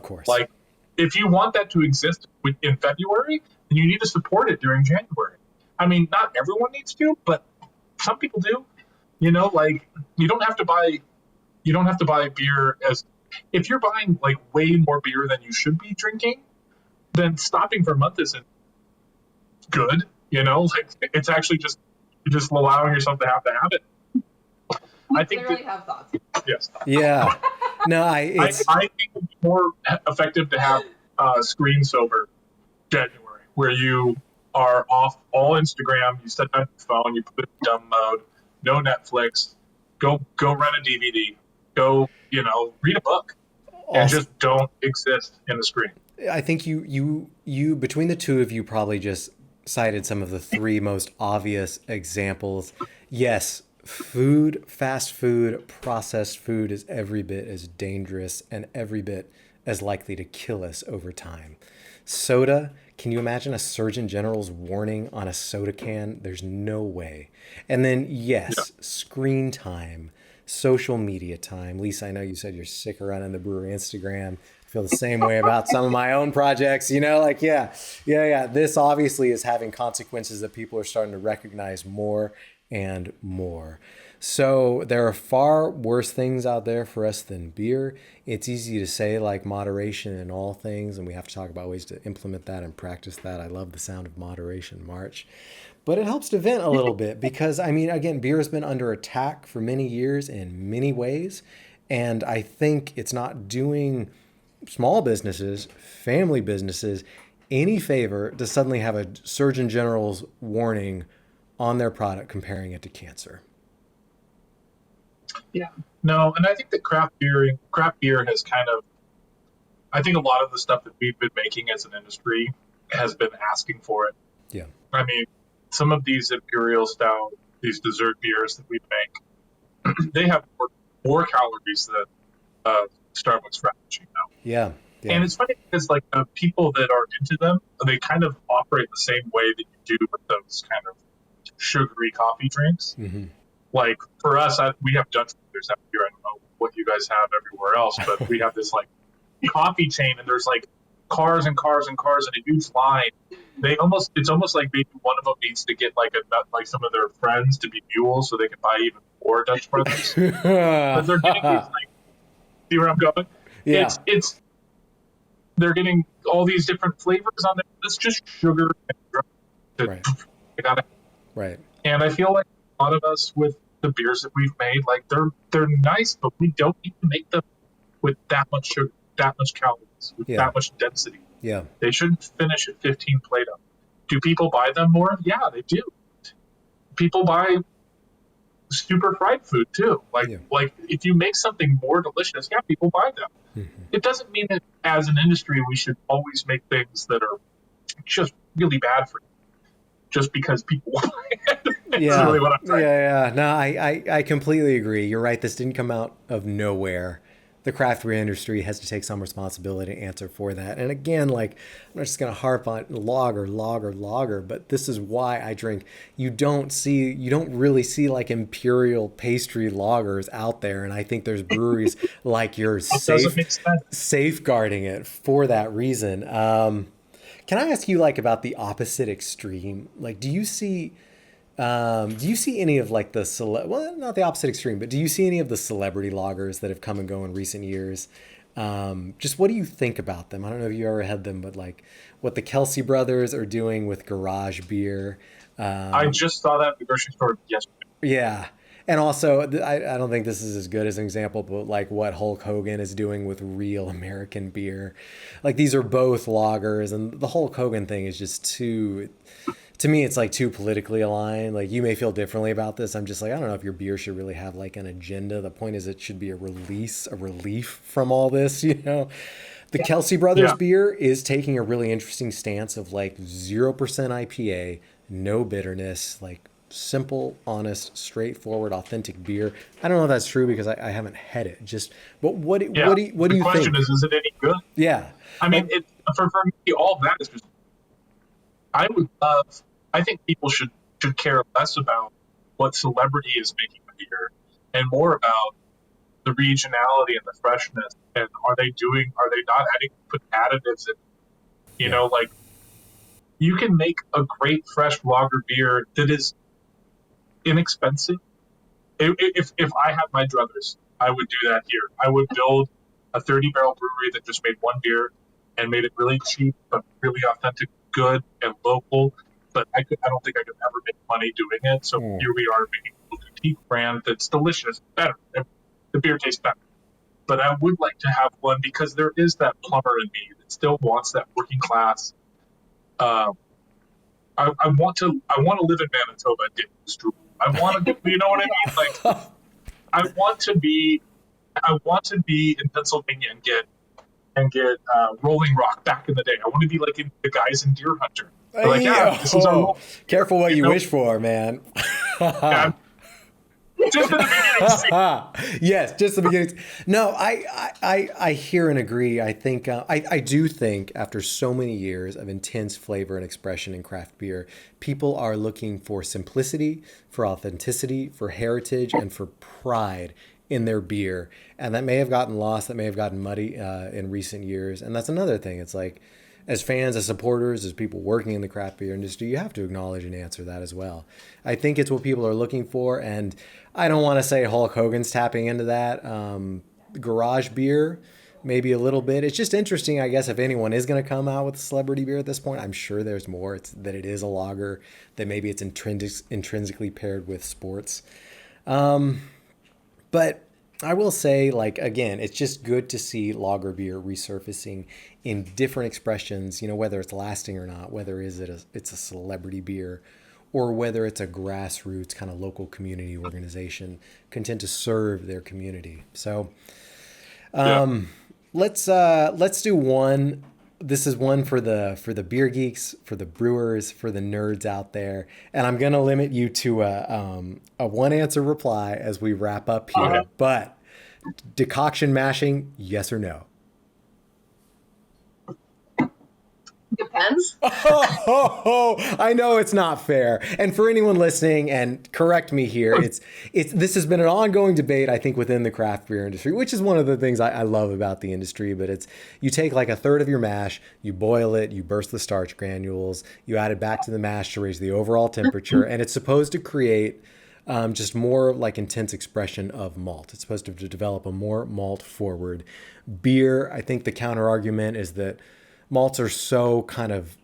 course. Like, if you want that to exist in February, then you need to support it during January. I mean, not everyone needs to, but some people do. You know, like, you don't have to buy beer as if you're buying like way more beer than you should be drinking, then stopping for a month isn't good. You know, like, it's actually just allowing yourself to have it. I think Clearly have thoughts. Yes. Yeah. No, I think it's more effective to have screen sober January, where you are off all Instagram, you set down your phone, you put it in dumb mode, no Netflix, go rent a DVD, go, read a book, and just don't exist in the screen. I think you between the two of you probably just cited some of the 3 most obvious examples. Yes, fast food, processed food is every bit as dangerous and every bit as likely to kill us over time. Soda, can you imagine a Surgeon General's warning on a soda can? There's no way. And then, yes, screen time, social media time. Lisa, I know you said you're sick of running the brewery Instagram. I feel the same way about some of my own projects, yeah. This obviously is having consequences that people are starting to recognize more and more. So there are far worse things out there for us than beer. It's easy to say, like, moderation in all things, and we have to talk about ways to implement that and practice that. I love the sound of moderation, March. But it helps to vent a little bit because, I mean, again, beer has been under attack for many years in many ways. And I think it's not doing small businesses, family businesses, any favor to suddenly have a Surgeon General's warning on their product comparing it to cancer. Yeah. No, and I think that craft beer has kind of, I think a lot of the stuff that we've been making as an industry has been asking for it. Yeah. I mean, some of these imperial style, these dessert beers that we make, they have more calories than Starbucks Frappuccino. Yeah. And it's funny because, like, the people that are into them, they kind of operate the same way that you do with those kind of sugary coffee drinks. Mm-hmm. Like, for us, we have Dutch brothers out here. I don't know what you guys have everywhere else, but we have this, like, coffee chain, and there's, like, cars and cars and cars and a huge line. It's almost like maybe one of them needs to get, like, some of their friends to be mules so they can buy even more Dutch brothers. But they're getting these, like, see where I'm going? Yeah. They're getting all these different flavors on there. It's just sugar and drugs. Right. And I feel like a lot of us with the beers that we've made, like, they're nice, but we don't need to make them with that much sugar, that much calories, with that much density. Yeah. They shouldn't finish at 15 Plato. Do people buy them more? Yeah, they do. People buy super fried food too. Like if you make something more delicious, people buy them. Mm-hmm. It doesn't mean that as an industry we should always make things that are just really bad for you just because people want it. That's really what I'm saying. Yeah. No, I completely agree. You're right. This didn't come out of nowhere. The craft beer industry has to take some responsibility to answer for that. And again, like, I'm not just going to harp on lager, but this is why I drink. You don't really see like imperial pastry lagers out there. And I think there's breweries like yours safeguarding it for that reason. Can I ask you, like, about the opposite extreme? Like, do you see any of, like, not the opposite extreme, but do you see any of the celebrity lagers that have come and go in recent years? Just what do you think about them? I don't know if you ever had them, but like what the Kelsey brothers are doing with garage beer. I just saw that at the grocery store yesterday. Yeah. And also, I don't think this is as good as an example, but like what Hulk Hogan is doing with real American beer. Like these are both lagers, and the Hulk Hogan thing is just too, to me, it's like too politically aligned. Like you may feel differently about this. I'm just like, I don't know if your beer should really have like an agenda. The point is it should be a release, a relief from all this, you know? The Kelsey Brothers Yeah. beer is taking a really interesting stance of like 0% IPA, no bitterness, like simple, honest, straightforward, authentic beer. I don't know if that's true because I haven't had it. Just, but Yeah. what do The you question think? is it any good? Yeah, I mean, it for me, all that is just. I would love. I think people should care less about what celebrity is making the beer, and more about the regionality and the freshness. And are they doing? Are they not adding put additives in? You Yeah. know, like you can make a great fresh lager beer that is inexpensive. If I had my druthers, I would do that here. I would build a 30-barrel brewery that just made one beer and made it really cheap, but really authentic, good, and local. But I don't think I could ever make money doing it. So Mm. here we are making a boutique brand that's delicious, better. The beer tastes better. But I would like to have one because there is that plumber in me that still wants that working class. Uh, I want to live in Manitoba and get Strudel. I want to, you know what I mean? Like I want to be in Pennsylvania and get Rolling Rock back in the day. I want to be like the guys in Deer Hunter. They're like, yeah, this is our role. Careful what you know? wish for, man. Yeah, just in the beginning. Yes, just the beginning. No, I hear and agree. I think I do think after so many years of intense flavor and expression in craft beer, people are looking for simplicity, for authenticity, for heritage, and for pride in their beer, and that may have gotten lost, that may have gotten muddy in recent years. And that's another thing. It's like, as fans, as supporters, as people working in the craft beer industry, you have to acknowledge and answer that as well. I think it's what people are looking for, and I don't want to say Hulk Hogan's tapping into that. Garage beer, maybe a little bit. It's just interesting, I guess, if anyone is going to come out with a celebrity beer at this point. I'm sure there's more. It's that it is a lager, that maybe it's intrinsically paired with sports. But I will say, like, again, it's just good to see lager beer resurfacing in different expressions, you know, whether it's lasting or not, whether it's a celebrity beer or whether it's a grassroots kind of local community organization content to serve their community. So let's do one. This is one for the beer geeks, for the brewers, for the nerds out there, and I'm gonna limit you to a one answer reply as we wrap up here. Okay. But decoction mashing, yes or no? Depends. I know it's not fair. And for anyone listening, and correct me here, it's this has been an ongoing debate, I think, within the craft beer industry, which is one of the things I love about the industry. But it's, you take like a third of your mash, you boil it, you burst the starch granules, you add it back to the mash to raise the overall temperature, and it's supposed to create just more like intense expression of malt. It's supposed to develop a more malt forward beer. I think the counter argument is that malts are so kind of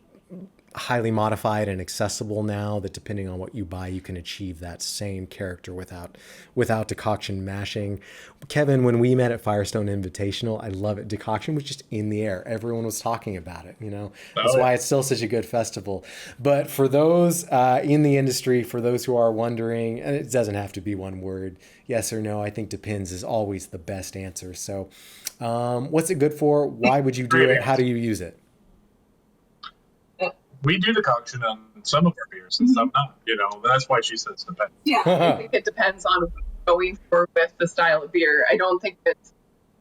highly modified and accessible now that depending on what you buy, you can achieve that same character without decoction mashing. Kevin, when we met at Firestone Invitational, I love it. Decoction was just in the air. Everyone was talking about it, you know. That's why it's still such a good festival. But for those in the industry, for those who are wondering, and it doesn't have to be one word, yes or no, I think depends is always the best answer. So what's it good for? Why would you do it? How do you use it? We do decoction on some of our beers and some not. You know, that's why she says depends. Yeah, I think it depends on what you're going for with the style of beer. I don't think it's.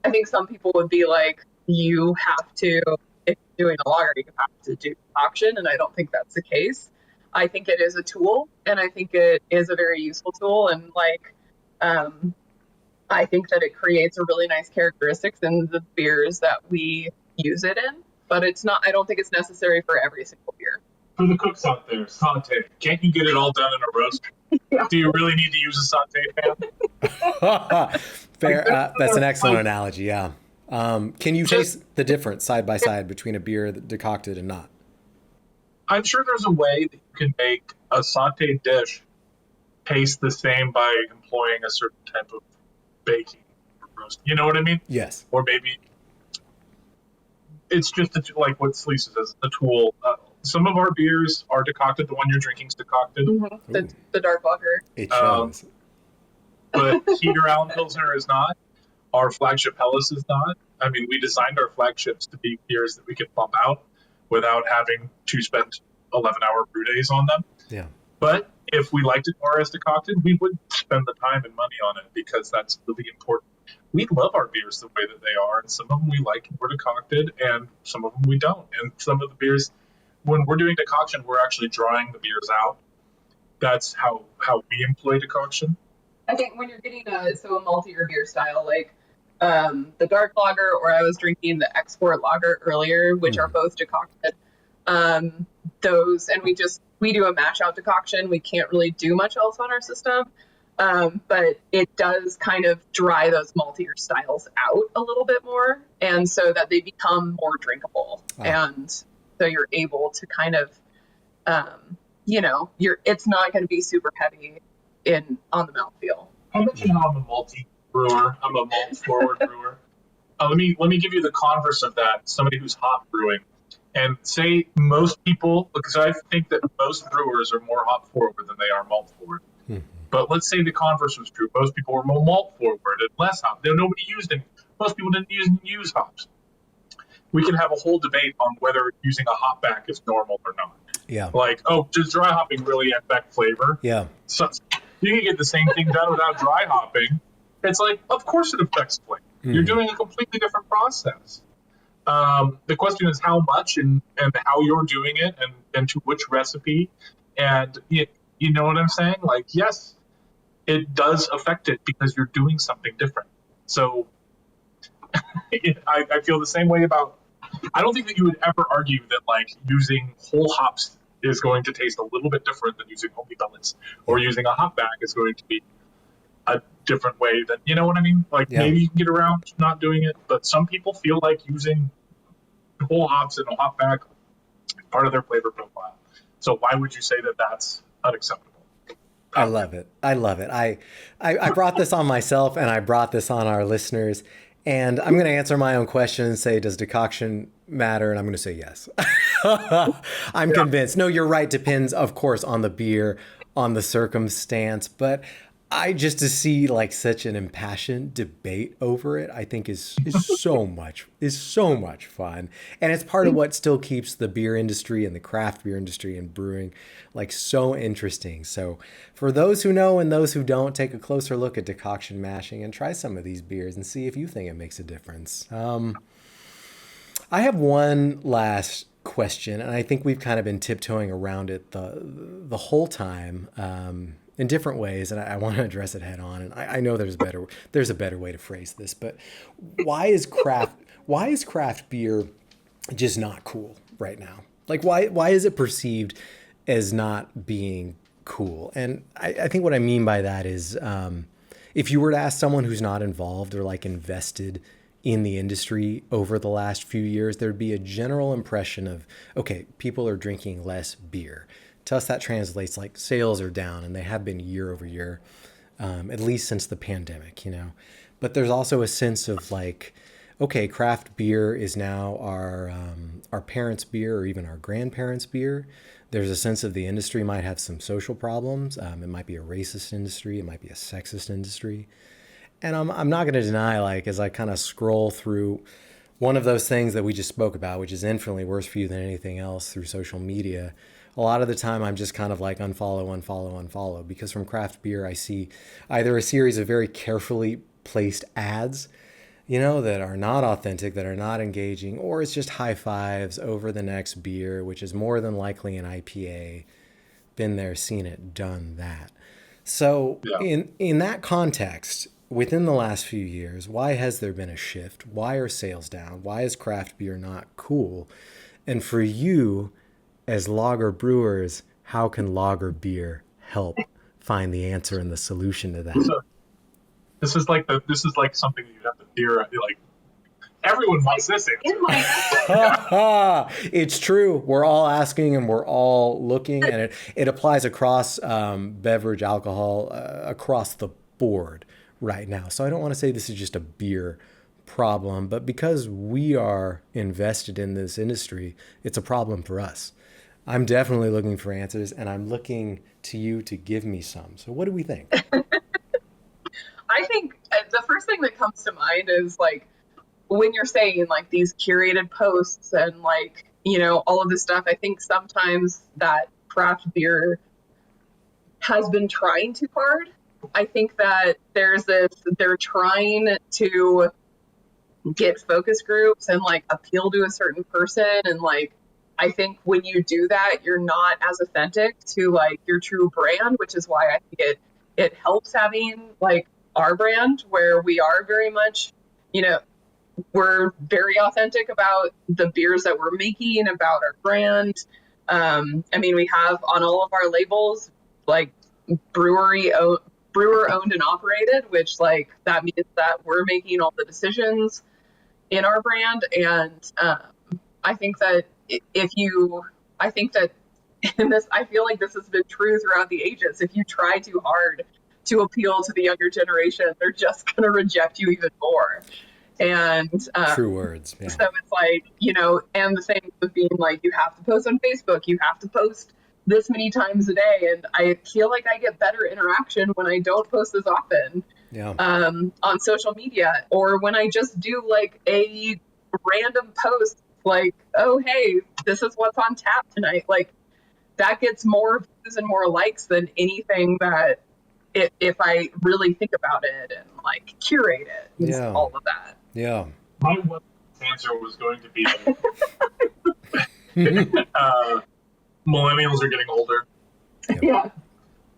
I think some people would be like, you have to, if you're doing a lager, you have to do decoction, and I don't think that's the case. I think it is a tool, and I think it is a very useful tool, and like, I think that it creates a really nice characteristics in the beers that we use it in. But it's not. I don't think it's necessary for every single beer. For the cooks out there, saute. Can't you get it all done in a roast? Yeah. Do you really need to use a saute pan? Fair. That's an excellent analogy. Yeah. Can you taste the difference side by side between a beer that decocted and not? I'm sure there's a way that you can make a sauteed dish taste the same by employing a certain type of baking or roast. You know what I mean? Yes. Or maybe it's just like what Lisa says, a tool. Some of our beers are decocted. The one you're drinking is decocted. Mm-hmm. The dark lager. It shows. But Heater Allen Pilsner is not. Our flagship Hellas is not. I mean, we designed our flagships to be beers that we could pump out without having to spend 11-hour brew days on them. Yeah. But if we liked it more as decocted, we would spend the time and money on it because that's really important. We love our beers the way that they are, and some of them we like more decocted, and some of them we don't. And some of the beers, when we're doing decoction, we're actually drawing the beers out. That's how we employ decoction. I think when you're getting a maltier beer style, like the dark lager, or I was drinking the export lager earlier, which are both decocted. Those, and we do a mash out decoction. We can't really do much else on our system. But it does kind of dry those maltier styles out a little bit more, and so that they become more drinkable. And so you're able to kind of, it's not going to be super heavy on the mouthfeel. How much you know I'm a multi brewer? I'm a malt forward brewer. Let me give you the converse of that. Somebody who's hop brewing, and say most people, because I think that most brewers are more hop forward than they are malt forward. But let's say the converse was true. Most people were more malt forward and less hop. Nobody used it. Most people didn't use hops. We can have a whole debate on whether using a hop back is normal or not. Yeah. Like, does dry hopping really affect flavor? Yeah. So you can get the same thing done without dry hopping. It's like, of course it affects flavor. You're doing a completely different process. The question is how much and how you're doing it and to which recipe. And you know what I'm saying? Like, yes, it does affect it because you're doing something different. So I feel the same way about, I don't think that you would ever argue that like using whole hops is going to taste a little bit different than using homey pellets, or using a hop back is going to be a different way than, you know what I mean? Like maybe you can get around not doing it, but some people feel like using whole hops in a hop back is part of their flavor profile. So why would you say that that's unacceptable? I love it. I love it. I brought this on myself, and I brought this on our listeners, and I'm going to answer my own question and say, does decoction matter? And I'm going to say yes. I'm convinced. No, you're right. Depends, of course, on the beer, on the circumstance, but just to see like such an impassioned debate over it, I think is so much fun. And it's part of what still keeps the beer industry and the craft beer industry and brewing like so interesting. So for those who know and those who don't, take a closer look at decoction mashing and try some of these beers and see if you think it makes a difference. I have one last question, and I think we've kind of been tiptoeing around it the whole time. In different ways, and I want to address it head on. And I know there's a better way to phrase this, but why is craft beer just not cool right now? Like why is it perceived as not being cool? And I think what I mean by that is if you were to ask someone who's not involved or like invested in the industry over the last few years, there'd be a general impression of, okay, people are drinking less beer. To us, that translates like sales are down, and they have been year over year, at least since the pandemic, But there's also a sense of like, okay, craft beer is now our parents' beer or even our grandparents' beer. There's a sense of the industry might have some social problems. It might be a racist industry. It might be a sexist industry. And I'm not going to deny, like, as I kind of scroll through one of those things that we just spoke about, which is infinitely worse for you than anything else through social media, a lot of the time I'm just kind of like unfollow, because from craft beer I see either a series of very carefully placed ads, that are not authentic, that are not engaging, or it's just high fives over the next beer, which is more than likely an IPA. Been there, seen it, done that. So in that context, within the last few years, why has there been a shift? Why are sales down? Why is craft beer not cool? And for you, as lager brewers, how can lager beer help find the answer and the solution to that? So, this is like something that you have to Everyone wants this answer. In my It's true. We're all asking and we're all looking, and it applies across beverage alcohol across the board right now. So I don't want to say this is just a beer problem, but because we are invested in this industry, it's a problem for us. I'm definitely looking for answers, and I'm looking to you to give me some. So what do we think? I think the first thing that comes to mind is like when you're saying like these curated posts and like, all of this stuff. I think sometimes that craft beer has been trying too hard. I think that they're trying to get focus groups and like appeal to a certain person. And like, I think when you do that, you're not as authentic to like your true brand, which is why I think it helps having like our brand where we are very much, we're very authentic about the beers that we're making, about our brand. We have on all of our labels like brewer owned and operated, which like that means that we're making all the decisions in our brand. And I think that I think that in this, I feel like this has been true throughout the ages. If you try too hard to appeal to the younger generation, they're just going to reject you even more. And True words. Yeah. so it's like, and the same with being like, you have to post on Facebook, you have to post this many times a day. And I feel like I get better interaction when I don't post as often Yeah. on social media, or when I just do like a random post like, oh, hey, this is what's on tap tonight. Like that gets more views and more likes than anything that if I really think about it and like curate it and Yeah. all of that. Yeah. My one answer was going to be millennials are getting older. Yeah.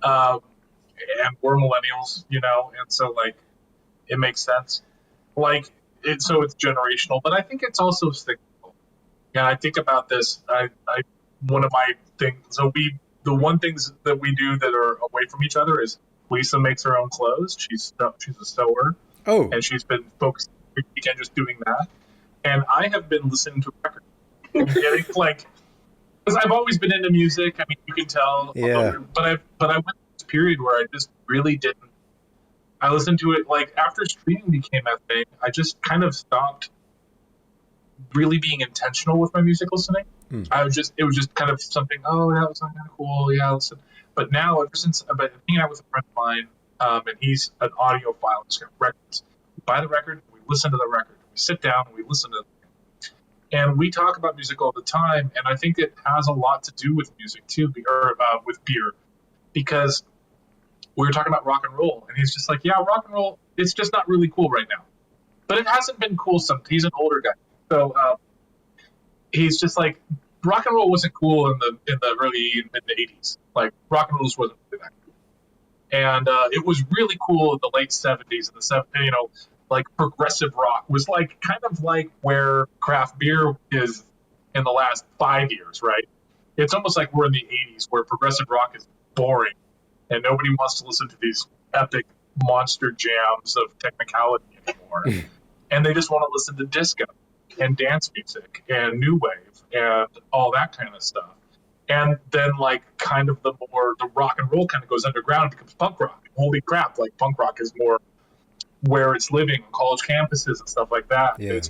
And we're millennials, and so like it makes sense. Like it's generational, but I think it's also cyclical. And I think about this. I one of my things. So the one things that we do that are away from each other is Lisa makes her own clothes. She's a sewer. Oh. And she's been focused every weekend just doing that. And I have been listening to records. Like, because I've always been into music. I mean, you can tell. Yeah. But I went through this period where I just really didn't. I listened to it like after streaming became a thing. I just kind of stopped really being intentional with my music listening. It was just kind of something. Oh, that was kind of cool. Yeah, listen. But now, ever since I've been hanging out with a friend of mine, and he's an audiophile, he's got records. We buy the record, we listen to the record. We sit down, and we listen to it. And we talk about music all the time, and I think it has a lot to do with music too, or with beer, because we were talking about rock and roll, and he's just like, yeah, rock and roll, it's just not really cool right now. But it hasn't been cool he's an older guy. So he's just like, rock and roll wasn't cool in the early mid 80s. Like rock and roll just wasn't really that cool. And it was really cool in the late 70s and the 70s, like progressive rock was like kind of like where craft beer is in the last 5 years, right? It's almost like we're in the 80s where progressive rock is boring and nobody wants to listen to these epic monster jams of technicality anymore. And they just want to listen to disco and dance music and new wave and all that kind of stuff. And then like kind of the rock and roll kind of goes underground and becomes punk rock. Holy crap, like punk rock is more where it's living on college campuses and stuff like that. Yeah. It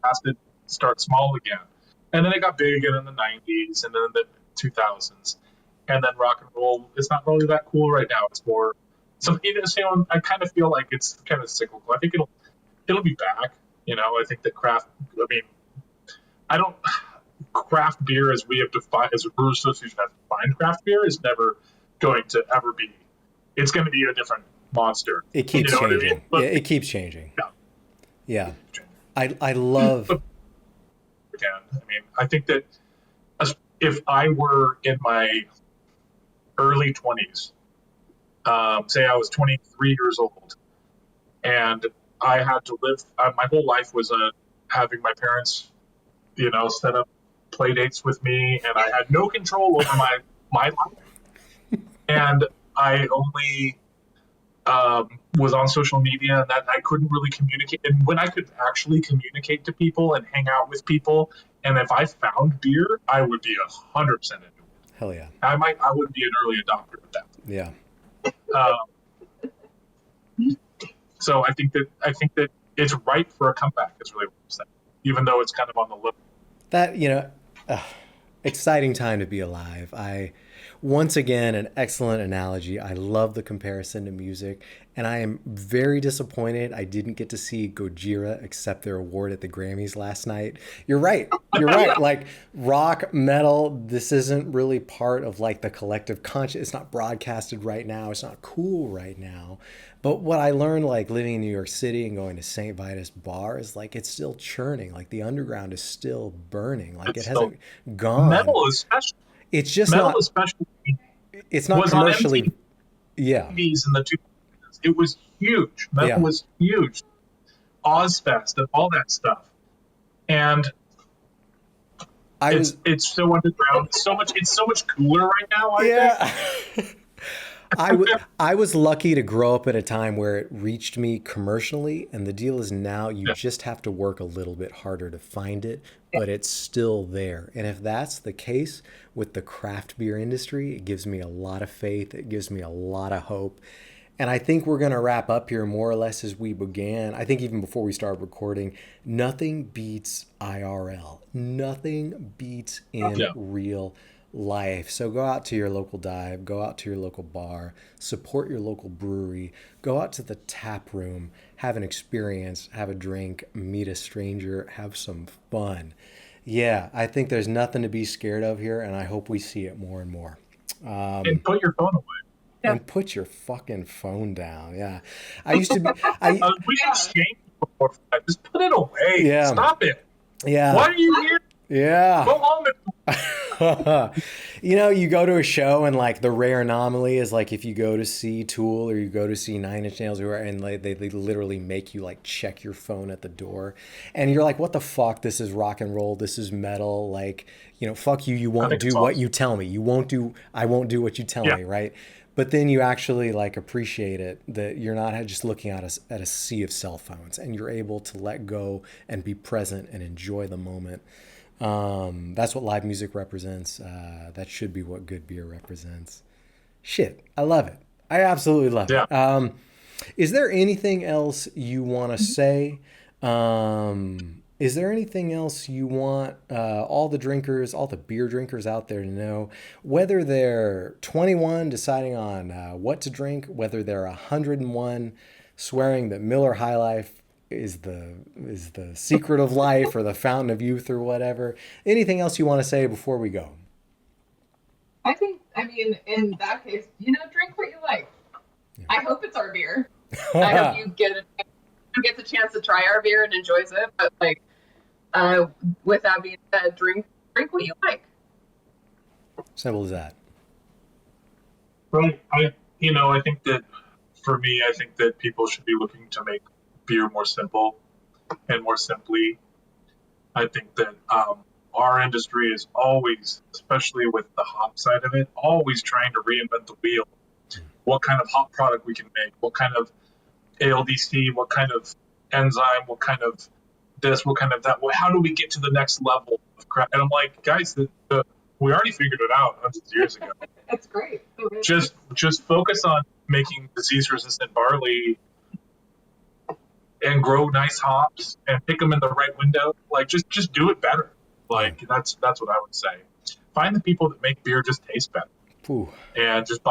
has to start small again. And then it got big again in the 90s and then the 2000s. And then rock and roll is not really that cool right now. It's more I kind of feel like it's kind of cyclical. I think it'll be back. I think that craft beer as we have defined, as a Brewer Association has defined craft beer, is never going to ever be. It's going to be a different monster. It keeps changing. What I mean? But, yeah, it keeps changing. Yeah. I love. I think that if I were in my early 20s, say I was 23 years old, and I had to live. My whole life was having my parents, set up play dates with me, and I had no control over my life. And I only was on social media, and that I couldn't really communicate. And when I could actually communicate to people and hang out with people, and if I found beer, I would be 100% into it. Hell yeah. I would be an early adopter of that. Yeah. So I think that it's ripe for a comeback. Is really what I'm saying, even though it's kind of on the low. That, exciting time to be alive. Once again, an excellent analogy. I love the comparison to music, and I am very disappointed I didn't get to see Gojira accept their award at the Grammys last night. You're right. You're right. Like, rock, metal, this isn't really part of like the collective conscious. It's not broadcasted right now. It's not cool right now. But what I learned, like living in New York City and going to St. Vitus Bar, is like it's still churning. Like the underground is still burning. Like It's it hasn't gone. Metal, especially. It's just Metal, not. especially, It's not was on commercially. Yeah. MTVs in the 2000s. It was huge. Metal Yeah. was huge. Ozfest and all that stuff. And it's so underground. It's so much cooler right now. I think. I was lucky to grow up at a time where it reached me commercially, and the deal is now you just have to work a little bit harder to find it, but it's still there. And if that's the case with the craft beer industry, it gives me a lot of faith. It gives me a lot of hope. And I think we're going to wrap up here more or less as we began. I think even before we started recording, nothing beats IRL. Nothing beats in real life. So go out to your local dive, go out to your local bar, support your local brewery, go out to the tap room, have an experience, have a drink, meet a stranger, have some fun. Yeah, I think there's nothing to be scared of here, and I hope we see it more and more. And put your phone away. And put your fucking phone down. Yeah. I used to be We exchanged before. Just put it away. Yeah. Stop it. Yeah. Why are you here? Yeah. Go home. You go to a show, and like the rare anomaly is like if you go to see Tool or you go to see Nine Inch Nails, and they literally make you like check your phone at the door, and you're like, what the fuck? This is rock and roll. This is metal. Like, fuck you. You won't do what you tell me. I won't do what you tell me. Right. But then you actually like appreciate it, that you're not just looking at a sea of cell phones, and you're able to let go and be present and enjoy the moment. That's what live music represents. That should be what good beer represents. Shit, I love it. I absolutely love it. Is there anything else you want to say? Is there anything else you want all the drinkers, all the beer drinkers out there to know, whether they're 21 deciding on what to drink, whether they're 101 swearing that Miller High Life is the secret of life or the fountain of youth or whatever? Anything else you want to say before we go? I mean, in that case, drink what you like. Yeah. I hope it's our beer. I hope you get the chance to try our beer and enjoys it. But like, with that being said, drink what you like. Simple as that. Right. I think that for me, I think that people should be looking to make beer more simple and more simply. I think that our industry is always, especially with the hop side of it, always trying to reinvent the wheel. What kind of hop product we can make, what kind of ALDC, what kind of enzyme, what kind of this, what kind of that. How do we get to the next level of craft? And I'm like, guys, we already figured it out hundreds of years ago. That's great. Just focus on making disease-resistant barley and grow nice hops and pick them in the right window. Like, just do it better. Like, that's what I would say. Find the people that make beer just taste better. Ooh. And just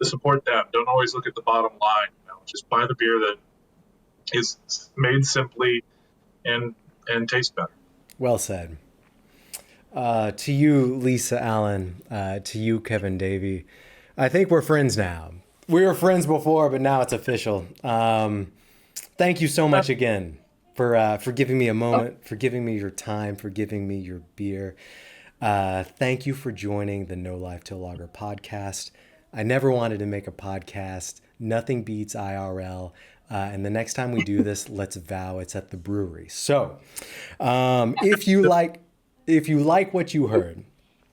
support them. Don't always look at the bottom line. Just buy the beer that is made simply and tastes better. Well said. To you, Lisa Allen, to you, Kevin Davey, I think we're friends now. We were friends before, but now it's official. Thank you so much again for giving me a moment, for giving me your time, for giving me your beer. Thank you for joining the No Life Till Lager podcast. I never wanted to make a podcast. Nothing beats IRL. And the next time we do this, let's vow it's at the brewery. So if you like what you heard,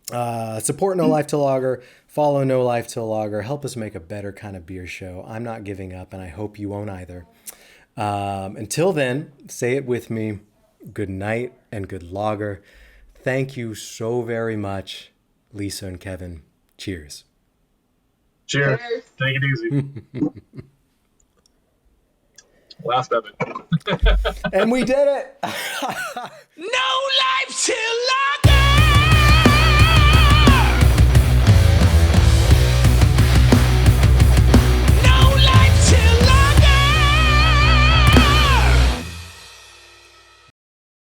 Support No Life Till Lager. Follow No Life Till Lager. Help us make a better kind of beer show. I'm not giving up, and I hope you won't either. Until then, say it with me. Good night and good lager. Thank you so very much, Lisa and Kevin. Cheers. Cheers. Cheers. Take it easy. Last of it. And we did it. No life till